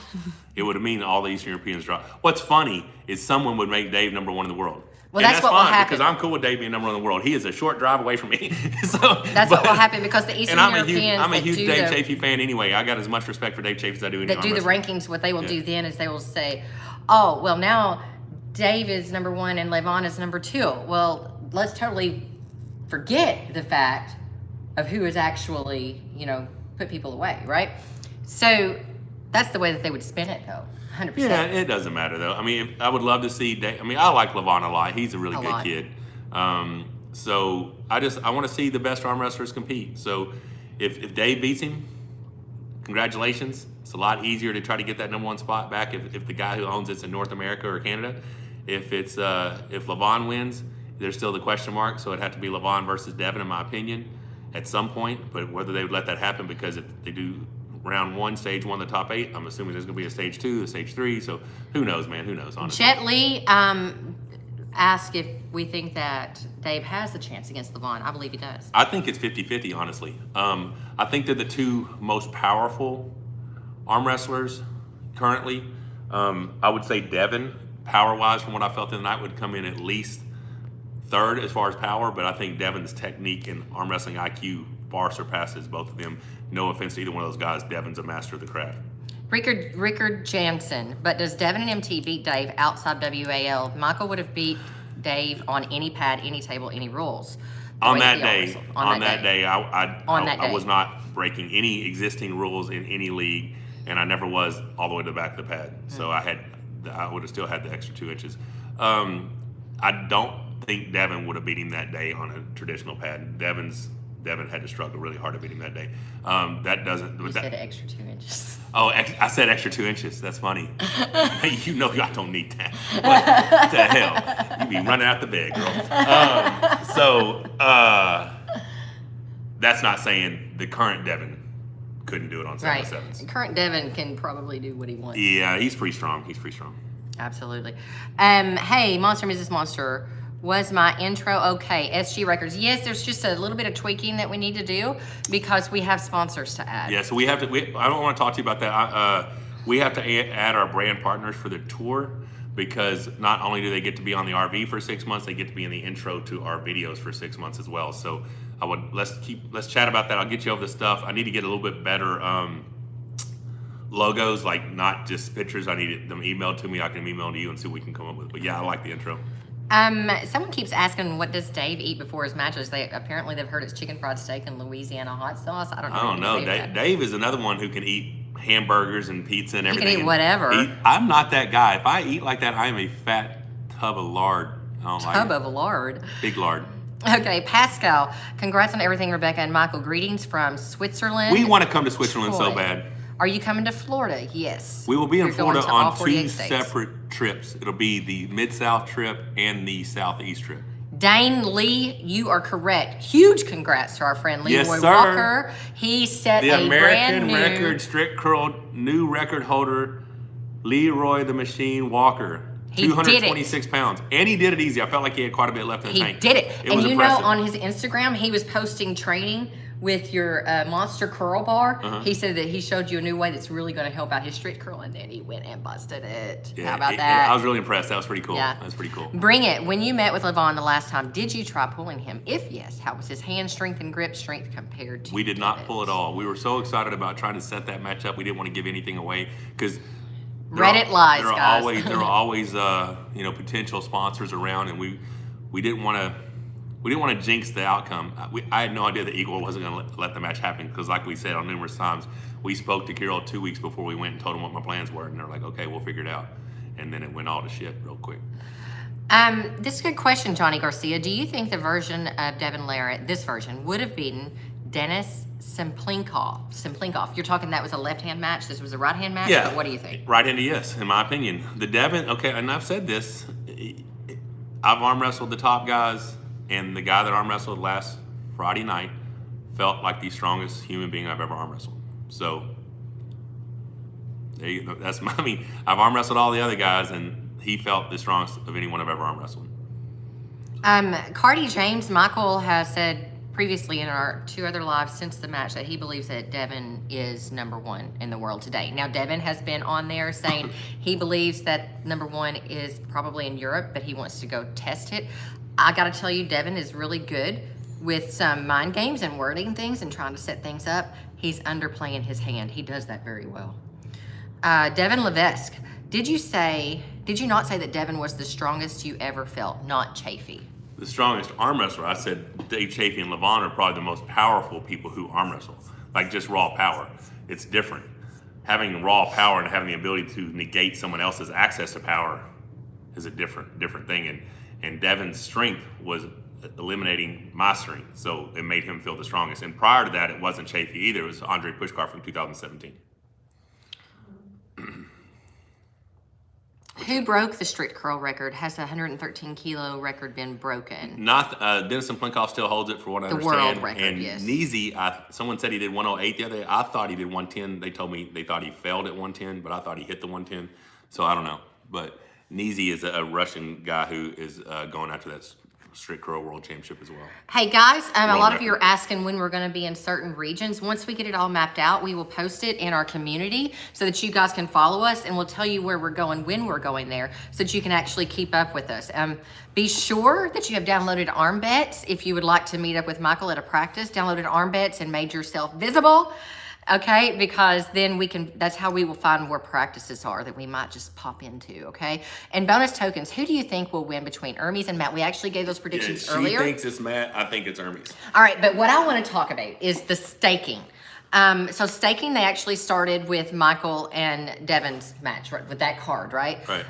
It would mean all the Eastern Europeans drop. What's funny is someone would make Dave number 1 in the world. Well, that's what will happen. Because I'm cool with Dave being number 1 in the world. He is a short drive away from me. That's what will happen because the Eastern Europeans. I'm a huge Dave Chafee fan anyway. I got as much respect for Dave Chafee as I do anyone. That do the rankings. What they will do then is they will say, "Oh, well now Dave is number 1 and Levon is number 2." Well, let's totally forget the fact of who is actually put people away, right? So that's the way that they would spin it, though. 100%. Yeah, it doesn't matter though. I mean, I would love to see Dave. I mean, I like Levon a lot. He's a really good kid. So I want to see the best arm wrestlers compete. So if Dave beats him, congratulations. It's a lot easier to try to get that number 1 spot back if the guy who owns it's in North America or Canada. If Levon wins, there's still the question mark. So it'd have to be Levon versus Devin, in my opinion, at some point. But whether they would let that happen, because if they do round 1, stage 1, the top 8, I'm assuming there's going to be a stage 2, a stage 3. So who knows, man? Who knows, honestly. Jet Li asked if we think that Dave has the chance against Levon. I believe he does. I think it's 50-50, honestly. I think they're the 2 most powerful arm wrestlers currently. I would say Devin, power-wise, from what I felt the other night, would come in at least 3rd as far as power, but I think Devin's technique and arm wrestling IQ far surpasses both of them. No offense to either one of those guys. Devin's a master of the craft. Rickard Jansen, but does Devin and MT beat Dave outside WAL? Michael would have beat Dave on any pad, any table, any rules. On that day, I was not breaking any existing rules in any league, and I never was all the way to the back of the pad. So I would have still had the extra 2 inches. I don't think Devin would have beat him that day on a traditional pad. Devin had to struggle really hard to beat him that day. That doesn't. You said extra 2 inches. Oh, I said extra 2 inches. That's funny. You know I don't need that. What the hell? You be running out the bed, girl. That's not saying the current Devin couldn't do it on 7-7s. Right. Current Devin can probably do what he wants. Yeah, he's pretty strong. Absolutely. Hey, Monster Mrs. Monster, was my intro okay? SG Records. Yes, there's just a little bit of tweaking that we need to do because we have sponsors to add. Yeah, so we have to. I don't want to talk to you about that. We have to add our brand partners for the tour because not only do they get to be on the RV for 6 months, they get to be in the intro to our videos for 6 months as well. So let's chat about that. I'll get you over the stuff. I need to get a little bit better logos, like not just pictures. I need them emailed to me. I can email to you and see what we can come up with. But yeah, I like the intro. Someone keeps asking, what does Dave eat before his matches? They've heard it's chicken fried steak and Louisiana hot sauce. I don't know. Dave is another one who can eat hamburgers and pizza and everything. He can eat whatever. I'm not that guy. If I eat like that, I am a fat tub of lard. Of lard. Big lard. Okay, Pascal, congrats on everything, Rebecca and Michael. Greetings from Switzerland. We want to come to Switzerland so bad. Are you coming to Florida? Yes. We will be in Florida on 2 separate trips. It'll be the Mid-South trip and the Southeast trip. Dane Lee, you are correct. Huge congrats to our friend Leroy Walker. He set the a American brand new record strict curl new record holder, Leroy the Machine Walker. He 226 pounds. And he did it easy. I felt like he had quite a bit left in the tank. He did it. And you impressive. know, on his Instagram, he was posting training with your monster curl bar. He said that he showed you a new way that's really going to help out his strict curl, and then he went and busted it. Yeah, how about that? I was really impressed. That was pretty cool. Yeah. That was pretty cool. Bring it. When you met with Levon the last time, did you try pulling him? If yes, how was his hand strength and grip strength compared to We did not pull at all. We were so excited about trying to set that match up. We didn't want to give anything away because Reddit lies, guys. There are always potential sponsors around, and we didn't want to jinx the outcome. I had no idea that Eagle wasn't going to let the match happen because, like we said on numerous times, we spoke to Carol 2 weeks before we went and told them what my plans were, and they're like, "Okay, we'll figure it out." And then it went all to shit real quick. This is a good question, Johnny Garcia. Do you think the version of Devin Larratt, this version, would have beaten Denis Simplinkov? You're talking that was a left-hand match. This was a right-hand match. Yeah. But what do you think? Right-handed, yes, in my opinion. The Devin, okay, and I've said this. I've arm wrestled the top guys, and the guy that arm wrestled last Friday night felt like the strongest human being I've ever arm wrestled. So there you go. I've arm wrestled all the other guys, and he felt the strongest of anyone I've ever arm wrestled. Cardi James Michael has said previously in our 2 other lives since the match that he believes that Devin is #1 in the world today. Now, Devin has been on there saying he believes that #1 is probably in Europe, but he wants to go test it. I got to tell you, Devin is really good with some mind games and wording things and trying to set things up. He's underplaying his hand. He does that very well. Devin Levesque, did you not say that Devin was the strongest you ever felt, not Chafee? The strongest arm wrestler, I said Dave Chafee and Levon are probably the most powerful people who arm wrestle. Like just raw power. It's different. Having raw power and having the ability to negate someone else's access to power is a different thing. And Devin's strength was eliminating my strength. So it made him feel the strongest. And prior to that, it wasn't Chafee either. It was Andre Pushkar from 2017. Who broke the strict curl record? Has the 113 kilo record been broken? Not Denis Simplinkov still holds it for what I understand. The world record, and yes. Neezy, someone said he did 108 the other day. I thought he did 110. They told me they thought he failed at 110, but I thought he hit the 110. So I don't know. But Neezy is a Russian guy who is going after that strict curl world championship as well. Hey guys, a lot of you are asking when we're going to be in certain regions. Once we get it all mapped out, we will post it in our community so that you guys can follow us, and we'll tell you where we're going, when we're going there, so that you can actually keep up with us. Be sure that you have downloaded Arm Bets if you would like to meet up with Michael at a practice. Downloaded Arm Bets and made yourself visible. Okay, because then that's how we will find where practices are that we might just pop into, okay? And bonus tokens, who do you think will win between Ermes and Matt? We actually gave those predictions earlier. She thinks it's Matt, I think it's Ermes. All right, but what I want to talk about is the staking. So staking, they actually started with Michael and Devin's match, right, with that card, right? Right.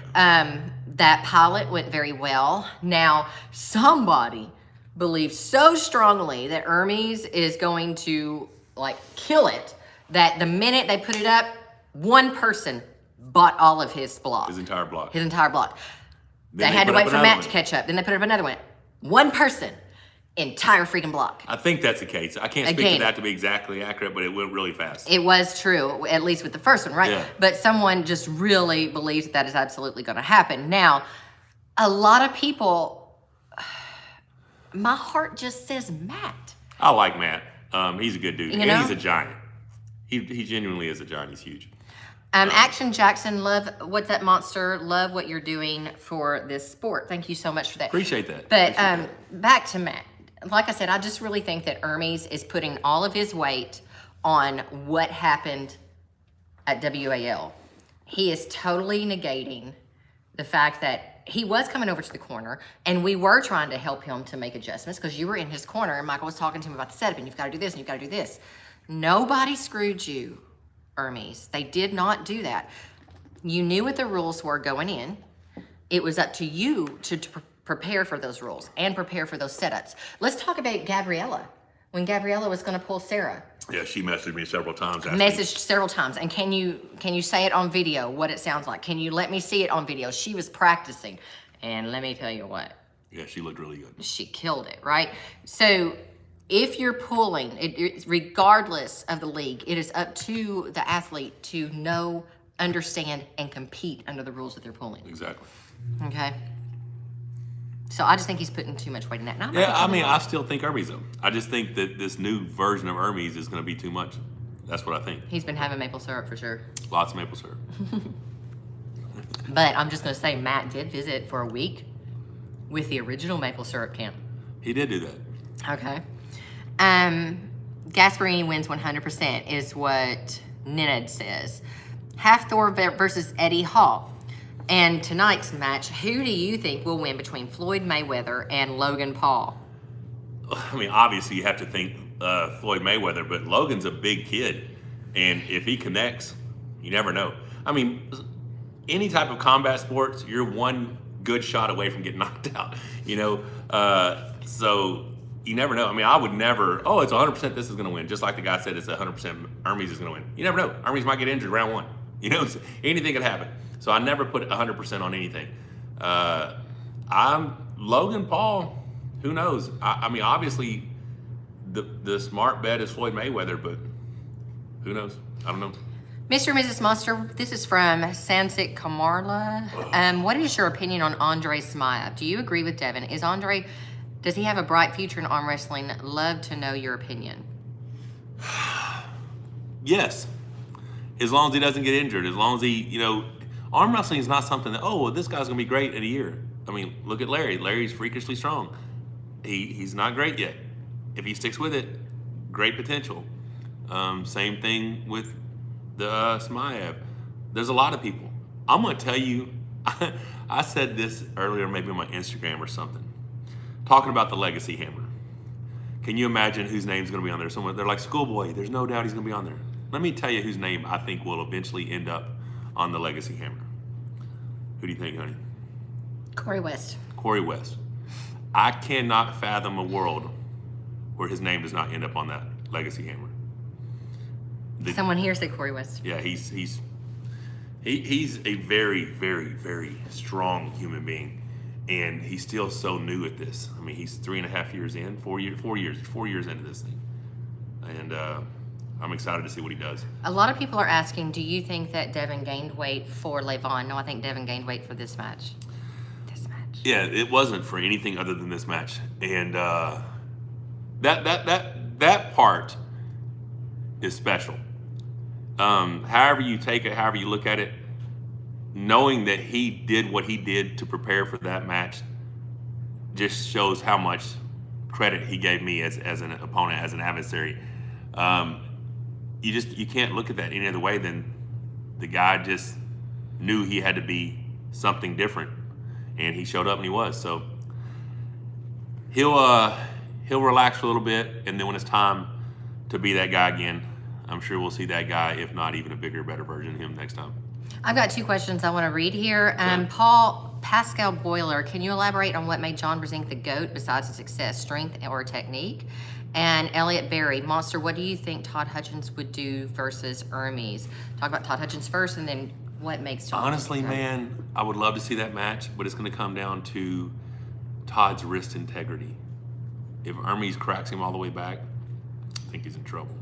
That pilot went very well. Now, somebody believes so strongly that Ermes is going to like kill it that the minute they put it up, one person bought all of his block. His entire block. His entire block. Then They had to put wait up for another Matt one. to catch up. Then they put up another one. One person, entire freaking block. I think that's the case. I can't speak Again. to that to be exactly accurate, but it went really fast. It was true, at least with the first one, right? Yeah. But someone just really believes that is absolutely going to happen. Now, a lot of people, my heart just says Matt. I like Matt. He's a good dude. You And know? he's a giant. He genuinely is a giant. He's huge. Action Jackson, love, what's that monster? Love what you're doing for this sport. Thank you so much for that. Appreciate that. But Appreciate that. back to Matt. Like I said, I just really think that Ermes is putting all of his weight on what happened at WAL. He is totally negating the fact that he was coming over to the corner and we were trying to help him to make adjustments because you were in his corner and Michael was talking to him about the setup and you've got to do this and you've got to do this. Nobody screwed you, Ermes. They did not do that. You knew what the rules were going in. It was up to you to prepare for those rules and prepare for those setups. Let's talk about Gabriella. When Gabriella was going to pull Sarah. Yeah, she messaged me several times. Messaged several times. And can you say it on video what it sounds like? Can you let me see it on video? She was practicing. And let me tell you what. Yeah, she looked really good. She killed it, right? So if you're pulling, regardless of the league, it is up to the athlete to know, understand, and compete under the rules that they're pulling. Exactly. Okay? So I just think he's putting too much weight in that. Now, Yeah, I mean, I still think Hermes though. I just think that this new version of Hermes is going to be too much. That's what I think. he's been having maple syrup for sure. Lots of maple syrup. But I'm just going to say Matt did visit for a week with the original maple syrup camp. He did do that. Okay. Gasparini wins 100% is what Ninad says. Hafthor versus Eddie Hall. And tonight's match, who do you think will win between Floyd Mayweather and Logan Paul? I mean, obviously you have to think Floyd Mayweather, but Logan's a big kid. And if he connects, you never know. I mean, any type of combat sports, you're one good shot away from getting knocked out, you know? So you never know. I mean, I would never, oh, it's 100% this is going to win. Just like the guy said, it's 100% Hermes is going to win. You never know. Hermes might get injured round one. You know, anything could happen. So I never put 100% on anything. I'm Logan Paul. Who knows? I mean, obviously, the smart bet is Floyd Mayweather, but who knows? I don't know. Mr. and Mrs. Monster, this is from Sansik Kamarla. What is your opinion on Andre Smyab? Do you agree with Devin? Does he have a bright future in arm wrestling? Love to know your opinion. Yes. As long as he doesn't get injured, as long as he, you know, arm wrestling is not something that, oh, well, this guy's going to be great in a year. I mean, look at Larry. Larry's freakishly strong. He's not great yet. If he sticks with it, great potential. Same thing with the Smyab. There's a lot of people. I'm going to tell you, I said this earlier, maybe on my Instagram or something, talking about the Legacy Hammer. Can you imagine whose name's going to be on there? Someone, they're like, Schoolboy, there's no doubt he's going to be on there. Let me tell you whose name I think will eventually end up on the Legacy Hammer. Who do you think, honey? Corey West. Corey West. I cannot fathom a world where his name does not end up on that Legacy Hammer. Someone here said Corey West. Yeah, he's a very, very, very strong human being, and he's still so new at this. I mean, he's 3.5 years in, 4 years into this thing, and I'm excited to see what he does. A lot of people are asking, do you think that Devin gained weight for Levon? No, I think Devin gained weight for this match. Yeah, it wasn't for anything other than this match, and that part is special. However you take it, however you look at it, knowing that he did what he did to prepare for that match just shows how much credit he gave me as an opponent, as an adversary. You can't look at that any other way than the guy just knew he had to be something different, and he showed up and he was. So he'll relax for a little bit, and then when it's time to be that guy again, I'm sure we'll see that guy, if not even a bigger, better version of him next time. I've got 2 questions I want to read here. Okay. Pascal Boiler, can you elaborate on what made John Brzenk the GOAT besides his success, strength, or technique? And Elliot Berry, Monster, what do you think Todd Hutchins would do versus Ermes? Talk about Todd Hutchins first, and then what makes John Honestly, Brzenk the GOAT. man, I would love to see that match, but it's going to come down to Todd's wrist integrity. If Ermes cracks him all the way back, I think he's in trouble.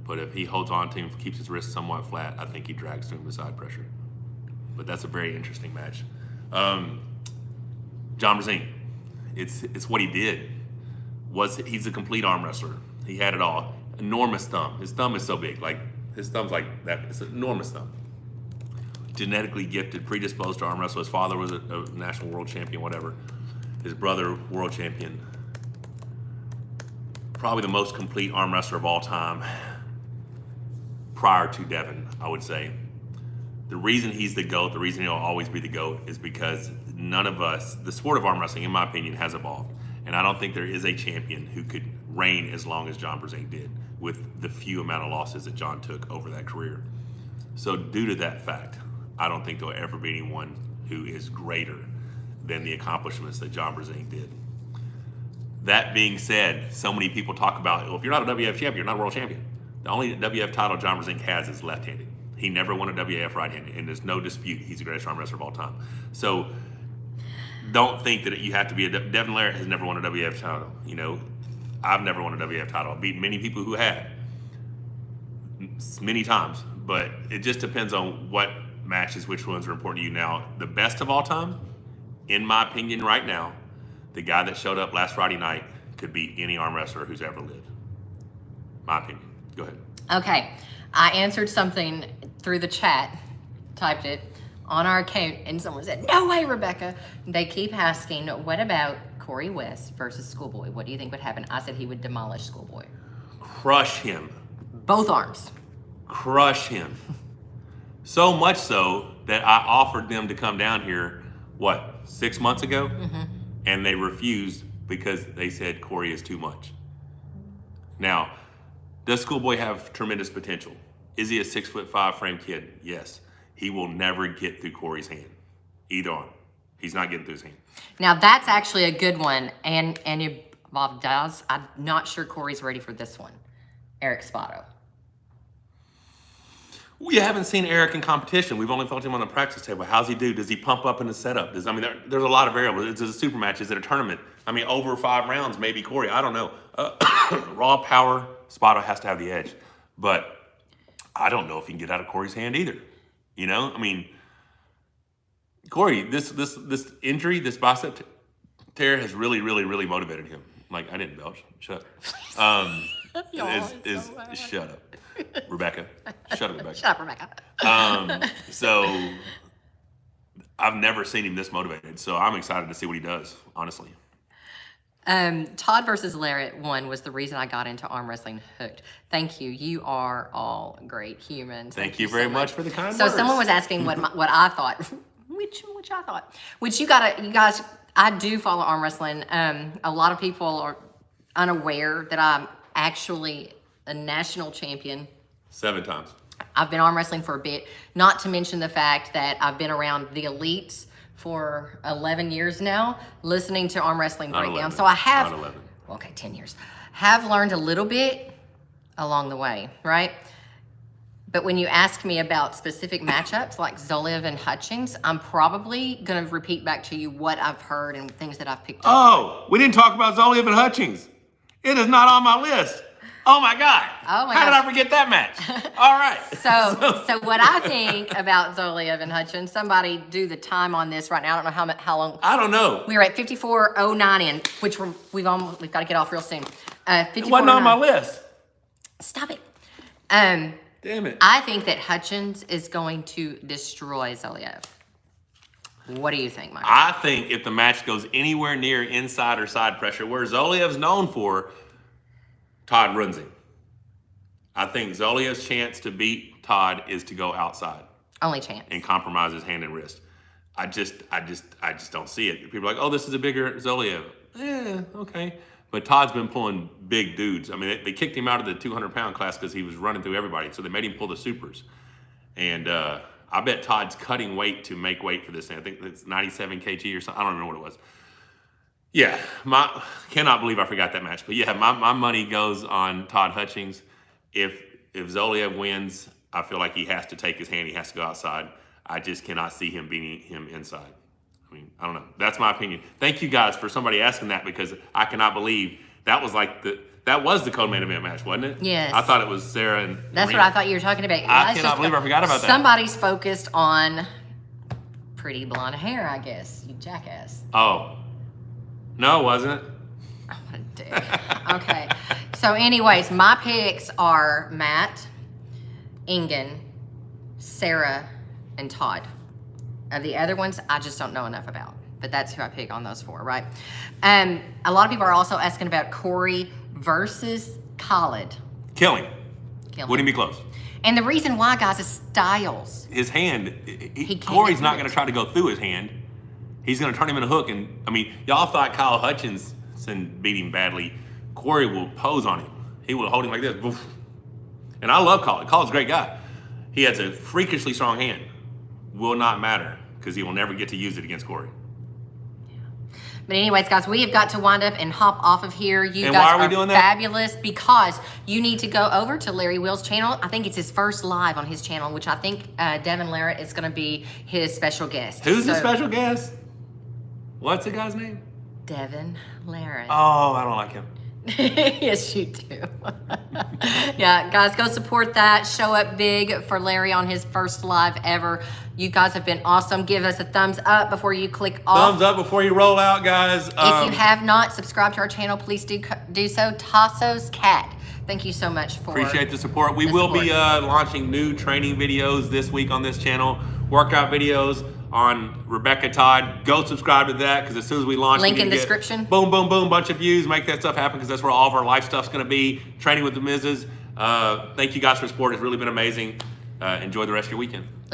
But if he holds on to him, keeps his wrist somewhat flat, I think he drags to him with side pressure. But that's a very interesting match. John Brzenk, it's what he did. He's a complete arm wrestler. He had it all. Enormous thumb. His thumb is so big. Like, his thumb's like that. It's an enormous thumb. Genetically gifted, predisposed to arm wrestle. His father was a national world champion, whatever. His brother, world champion. Probably the most complete arm wrestler of all time. Prior to Devin, I would say. The reason he's the GOAT, the reason he'll always be the GOAT, is because none of us, the sport of arm wrestling, in my opinion, has evolved. And I don't think there is a champion who could reign as long as John Brzenk did, with the few amount of losses that John took over that career. So due to that fact, I don't think there'll ever be anyone who is greater than the accomplishments that John Brzenk did. That being said, so many people talk about, well, if you're not a WF champion, you're not a world champion. The only WF title John Brzenk has is left-handed. He never won a WAF right-handed, and there's no dispute he's the greatest arm wrestler of all time. So don't think that you have to be Devin Larratt has never won a WAF title. You know, I've never won a WAF title. I've beaten many people who have, many times. But it just depends on what matches, which ones are important to you. Now, the best of all time, in my opinion right now, the guy that showed up last Friday night could beat any arm wrestler who's ever lived. My opinion. Go ahead. Okay, I answered something through the chat, typed it on our account, and someone said, "No way, Rebecca." They keep asking, what about Corey West versus Schoolboy? What do you think would happen? I said he would demolish Schoolboy. Crush him. Both arms. Crush him. So much so that I offered them to come down here, 6 months ago? Mm-hmm. And they refused because they said Corey is too much. Now, does Schoolboy have tremendous potential? Is he a 6'5" frame kid? Yes. He will never get through Corey's hand. Either arm. He's not getting through his hand. Now that's actually a good one. And Bob does. I'm not sure Corey's ready for this one. Eric Spotto. We haven't seen Eric in competition. We've only felt him on the practice table. How's he do? Does he pump up in the setup? There's a lot of variables. It's a super match. Is it a tournament? Over 5 rounds, maybe Corey. I don't know. Raw power, Spotto has to have the edge. But I don't know if he can get out of Corey's hand either. You know? Corey, this injury, this bicep tear has really, really, really motivated him. I didn't belch. Shut up. Shut up. Rebecca. Shut up, Rebecca. Shut up, Rebecca. So I've never seen him this motivated. So I'm excited to see what he does, honestly. Todd versus Larratt 1 was the reason I got into arm wrestling hooked. Thank you. You are all great humans. Thank you very much for the kind So words. someone was asking what I thought, which I thought, you guys, I do follow arm wrestling. A lot of people are unaware that I'm actually a national champion. 7 times. I've been arm wrestling for a bit, not to mention the fact that I've been around the elites for 11 years now, listening to arm wrestling breakdown. So I have, 10 years, have learned a little bit along the way, right? But when you ask me about specific matchups like Zoliev and Hutchins, I'm probably going to repeat back to you what I've heard and things that I've picked up. Oh, we didn't talk about Zoliev and Hutchins. It is not on my list. Oh my God. Oh my How did I forget that match? All right. So what I think about Zoliev and Hutchins, somebody do the time on this right now. I don't know how long. I don't know. We were at 54:09 in, which we've got to get off real soon. It wasn't on my list. Stop it. Damn it. I think that Hutchins is going to destroy Zoliev. What do you think, Mike? I think if the match goes anywhere near inside or side pressure, where Zoliev's known for, Todd runs him. I think Zoliev's chance to beat Todd is to go outside. Only chance. And compromise his hand and wrist. I just don't see it. People are like, oh, this is a bigger Zoliev. Okay. But Todd's been pulling big dudes. I mean, they kicked him out of the 200-pound class because he was running through everybody. So they made him pull the supers. And I bet Todd's cutting weight to make weight for this thing. I think it's 97 kg or something. I don't remember what it was. Yeah, cannot believe I forgot that match. But yeah, my money goes on Todd Hutchings. If Zoliev wins, I feel like he has to take his hand. He has to go outside. I just cannot see him beating him inside. I mean, I don't know. That's my opinion. Thank you guys for somebody asking that, because I cannot believe that was like that was the co-main event match, wasn't it? Yes. I thought it was Sarah and That's Marina. what I thought you were talking about. I cannot believe I forgot about that. Somebody's focused on pretty blonde hair, I guess. You jackass. Oh. No, it wasn't. Oh, what a dick. Okay. So anyways, my picks are Matt, Ingen, Sarah, and Todd. The other ones, I just don't know enough about. But that's who I pick on those 4, right? A lot of people are also asking about Corey versus Khalid. Killing. Wouldn't be close. And the reason why, guys, is styles. His hand, can't Corey's get not it. going to try to go through his hand. He's going to turn him in a hook. And, I mean, y'all thought Kyle Hutchinson beat him badly. Corey will pose on him. He will hold him like this. Boof. And I love Khalid. Khalid's a great guy. He has a freakishly strong hand. Will not matter, because he will never get to use it against Corey. But anyways, guys, we have got to wind up and hop off of here. You And guys why are we doing that? fabulous, because you need to go over to Larry Will's channel. I think it's his first live on his channel, which I think Devin Larrett is going to be his special guest. Who's the special guest? What's the guy's name? Devin Larrett. Oh, I don't like him. Yes, you do. Yeah, guys, go support that. Show up big for Larry on his first live ever. You guys have been awesome. Give us a thumbs up before you click off. Thumbs up before you roll out, guys. If you have not subscribed to our channel, please do so. Tasso's Cat. Thank you so much for appreciate the support. We will be launching new training videos this week on this channel. Workout videos on Rebecca Todd. Go subscribe to that, because as soon as we launch, Link we in get description. Boom, boom, boom, bunch of views. Make that stuff happen, because that's where all of our life stuff's going to be. Training with the Mrs. Thank you guys for support. It's really been amazing. Enjoy the rest of your weekend.